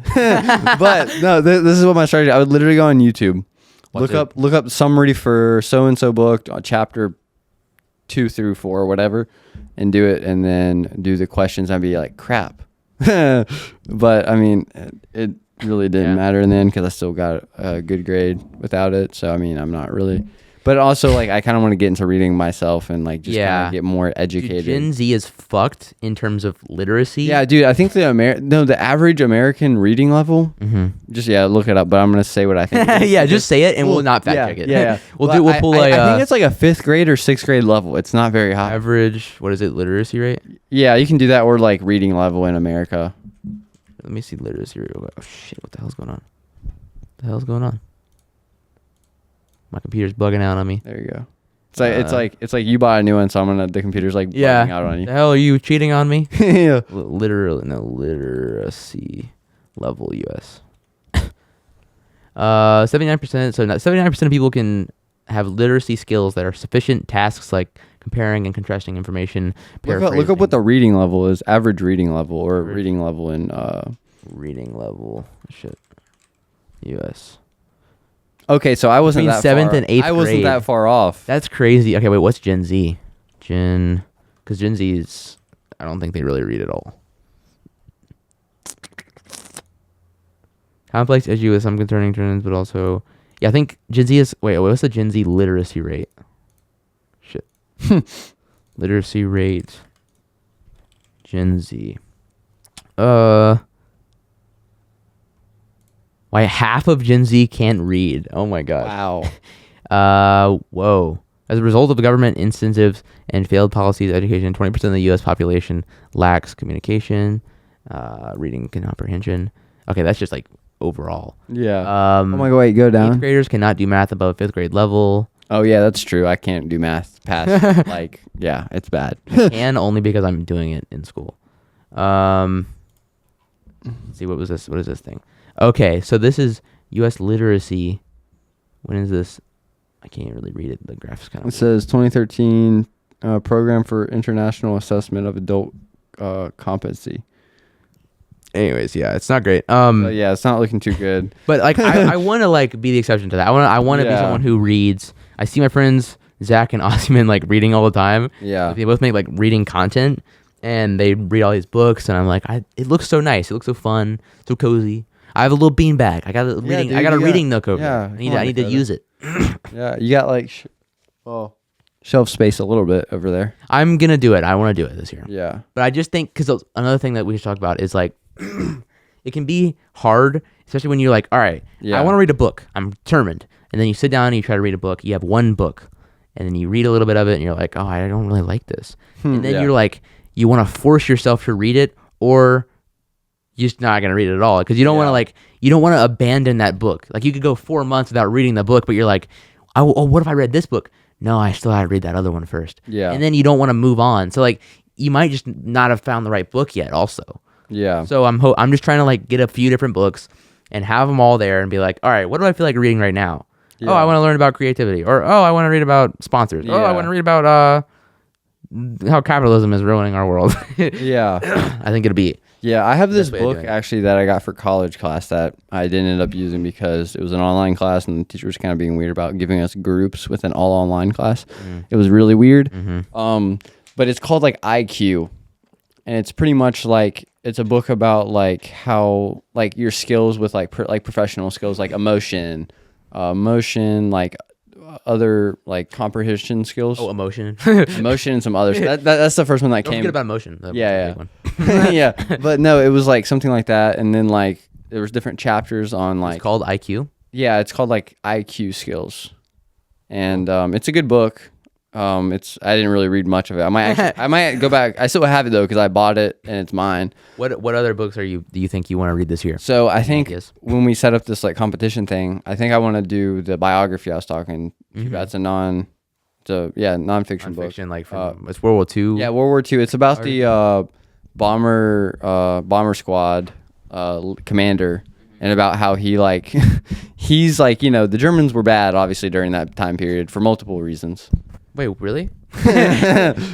but no, this is what my strategy. I would literally go on YouTube, look up summary for so and so book, chapter 2 through 4 or whatever, and do it, and then do the questions. I'd be like, crap. But I mean, it really didn't matter in the end because I still got a good grade without it. So I mean, I'm not really. But also, like, I kind of want to get into reading myself and like just kind of get more educated. Dude, Gen Z is fucked in terms of literacy. Yeah, dude. I think the average American reading level. Just look it up. But I'm gonna say what I think. Yeah, just say it, and we'll not fact check it. Yeah, we'll pull I think it's like a 5th grade or 6th grade level. It's not very high. Average. What is it? Literacy rate. Yeah, you can do that, or like reading level in America. Let me see literacy rate. Oh shit! What the hell's going on? What the hell's going on? My computer's bugging out on me. There you go. It's like you bought a new one, so the computer's like bugging out on you. The hell are you cheating on me? Yeah. Literacy level US. 79%. So 79% of people can have literacy skills that are sufficient tasks like comparing and contrasting information. Look up what the reading level is. Average reading level or reading level in reading level. Shit. US. Okay, so I wasn't Between that 7th far. and 8th I wasn't grade. that far off. That's crazy. Okay, wait, what's Gen Z? Because Gen Z is, I don't think they really read at all. Complex issue with some concerning trends, but also, I think Gen Z is, what's the Gen Z literacy rate? Shit. Literacy rate, Gen Z. Why half of Gen Z can't read? Oh my god. Wow. Whoa. As a result of government incentives and failed policies, education, 20% of the U.S. population lacks communication, reading comprehension. Okay, that's just like overall. Yeah. Oh my god, wait, go down. 8th graders cannot do math above 5th grade level. Oh yeah, that's true. I can't do math past it's bad. Can only because I'm doing it in school. Let's see, what was this? What is this thing? Okay, so this is U.S. literacy. When is this? I can't really read it. The graph's kind of. It says 2013 Program for International Assessment of Adult Competency. Anyways, it's not great. Yeah, it's not looking too good. But like, I want to like be the exception to that. I want to be someone who reads. I see my friends Zach and Ossiman like reading all the time. Yeah, they both make like reading content, and they read all these books, and I'm like, it looks so nice. It looks so fun, so cozy. I have a little bean bag. I got a reading. I got a reading nook over there. I need to use it. Yeah, you got like shelf space a little bit over there. I'm gonna do it. I want to do it this year. Yeah, but I just think because another thing that we should talk about is like it can be hard, especially when you're like, all right, I want to read a book. I'm determined, and then you sit down and you try to read a book. You have one book, and then you read a little bit of it, and you're like, oh, I don't really like this, and then you're like, you want to force yourself to read it, or you're just not gonna read it at all because you don't want to you don't want to abandon that book. Like you could go 4 months without reading the book, but you're like, what if I read this book? No, I still gotta read that other one first. Yeah, and then you don't want to move on. So like you might just not have found the right book yet. Also, yeah. So I'm just trying to like get a few different books and have them all there and be like, all right, what do I feel like reading right now? Yeah. Oh, I want to learn about creativity, or oh, I want to read about sponsors. Yeah. Oh, I want to read about how capitalism is ruining our world. Yeah, I think it'll be. Yeah, I have this book actually that I got for college class that I didn't end up using because it was an online class and the teacher was kind of being weird about giving us groups with an all online class. It was really weird. But it's called like IQ, and it's pretty much like it's a book about like how like your skills with like professional skills like emotion, like other like comprehension skills. Oh, emotion. Emotion and some others. That's the first one that Don't came. Forget about emotion. Yeah. Yeah. But no, it was like something like that, and then like there was different chapters on like. It's called IQ. Yeah, it's called like IQ skills, and it's a good book. I didn't really read much of it. I might go back. I still have it though because I bought it and it's mine. What other books do you think you want to read this year? So I think when we set up this like competition thing, I think I want to do the biography I was talking. That's a nonfiction book. Like from it's World War II. Yeah, World War II. It's about the bomber squad commander. And about how he like he's like the Germans were bad obviously during that time period for multiple reasons. Wait, really?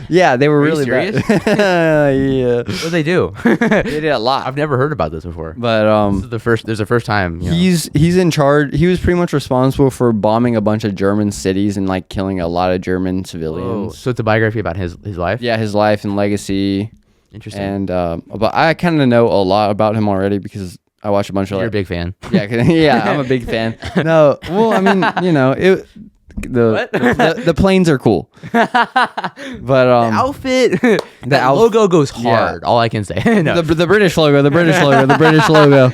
Yeah, they were Are you really serious? bad. Yeah, What did they do? they did a lot. I've never heard about this before. But This is the first. There's the first time. You know. he's in charge. He was pretty much responsible for bombing a bunch of German cities and like killing a lot of German Oh, civilians. so it's a biography about his life. Yeah, his life and legacy. Interesting. And but I kind of know a lot about him already because I watch a bunch of You're a like, big fan. yeah, yeah, I'm a big fan. No, well, I mean, you know, the planes are cool, but Outfit. That logo goes hard. All I can say. No. the British logo, the British logo.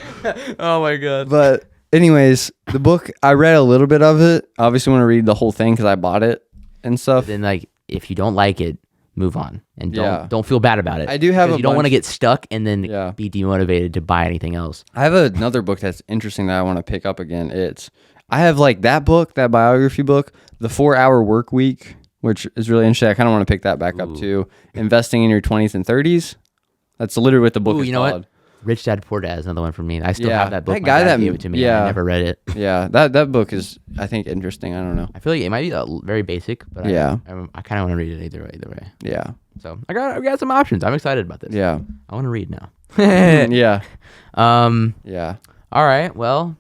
Oh my god. But anyways, the book, I read a little bit of it. I obviously want to read the whole thing because I bought it and stuff. Then like, if you don't like it, move on and Yeah. don't feel bad about it. I do have Because a you don't want to bunch- get stuck and then Yeah. be demotivated to buy anything else. I have another book that's interesting that I want to pick up again. I have like that book, that biography book, The 4-Hour Work Week, which is really interesting. I kind of want to pick that back up too. Investing in Your 20s and 30s. That's literally what the book Ooh, is you know called. what? Rich Dad Poor Dad is another one for me. I still Yeah, have that book. that My guy dad that- gave it to me. yeah. I never read it. Yeah, that book is, I think, interesting. I don't know. I feel like it might be very basic, but Yeah. I kind of want to read it either way. Yeah, So I got some options. I'm excited about this. yeah, I want to read now. yeah, yeah. All right. Well,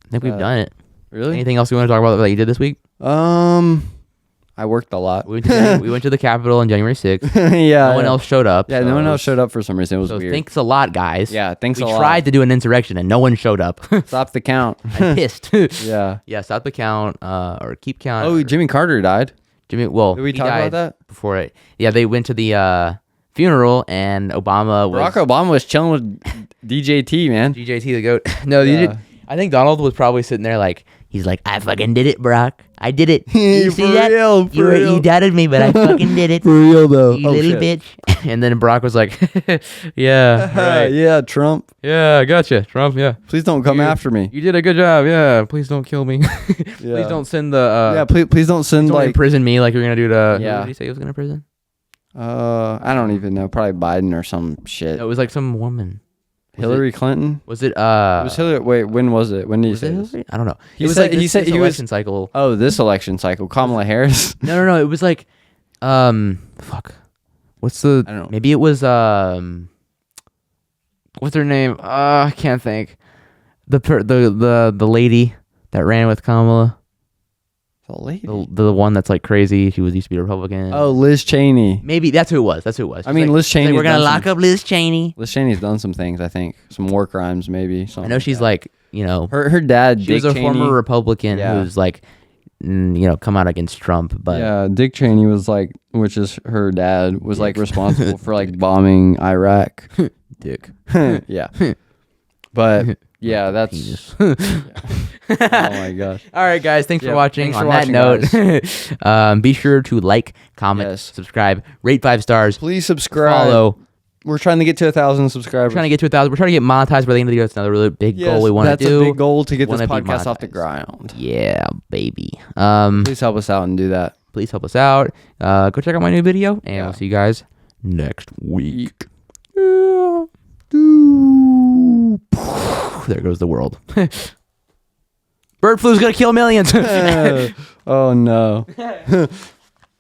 I think we've done it. Really? Anything else you want to talk about that you did this week? I worked a lot. We went to the Capitol on January 6th. Yeah. No one else showed up. Yeah, so no one it else was- showed up for some reason. It was So weird. thanks a lot, guys. Yeah, thanks a we lot. tried to do an insurrection and no one showed up. Stop the count. I'm pissed. Yeah. Yeah, stop the count or keep count. Oh, or- Jimmy Carter died. Jimmy. Well, Did we he talk about died that? before it? Yeah, they went to the funeral and Obama was Barack Obama was chilling with DJT, man. DJT the goat. No, Yeah. I think Donald was probably sitting there like he's like, I fucking did it, Barack. I did it. You For see that? real, for real. You doubted me, but I fucking did it. For real though. You little bitch. And then Barack was like, yeah, right. Yeah, Trump. Yeah, I gotcha. Trump, yeah. Please don't come after me. You did a good job. Yeah, please don't kill me. Please Yeah. don't send the Yeah, please don't send don't like. imprison me like you're gonna do to. Yeah. Who did he say he was gonna prison? I don't even know. Probably Biden or some shit. No, it was like some woman. Hillary Clinton. Was it? It was Hillary. Wait, when was it? When did he Was say it this? Hillary? I don't know. He It was said- like he this said he was- election cycle. Oh, this election cycle, Kamala Harris. No. It was like, fuck. What's the? I don't know. Maybe it was what's her name? I can't think. The lady that ran with Kamala. The lady. The one that's like crazy. She used to be a Republican. Oh, Liz Cheney. Maybe that's who it was. That's who it was. I mean, Liz She's like, Cheney's we're gonna done lock some- up Liz Cheney. Liz Cheney's done some things. I think some war crimes, maybe. I Something know she's like, you know, her dad. she Dick was a Cheney, former Republican Yeah. who's like, you know, come out against Trump. But Yeah, Dick Cheney was like, which is her dad, was like responsible for like bombing Iraq. Dick. Yeah, but yeah, that's. Penis. Oh my gosh. All right, guys. Thanks Yeah, for watching. thanks for On that watching, note, be sure to like, comment, Yes. subscribe, rate 5 stars, Please subscribe. follow. We're trying to get to 1,000 subscribers. We're trying to get to 1,000. We're trying to get monetized by the end of the year. It's another really big goal we want to do. That's a big goal to get this Wanna be podcast off the monetized. ground. Yeah, baby. Please help us out and do that. Please help us out. Go check out my new video, and Yeah. we'll see you guys next week. There goes the world. Bird flu's gonna kill millions. Oh no.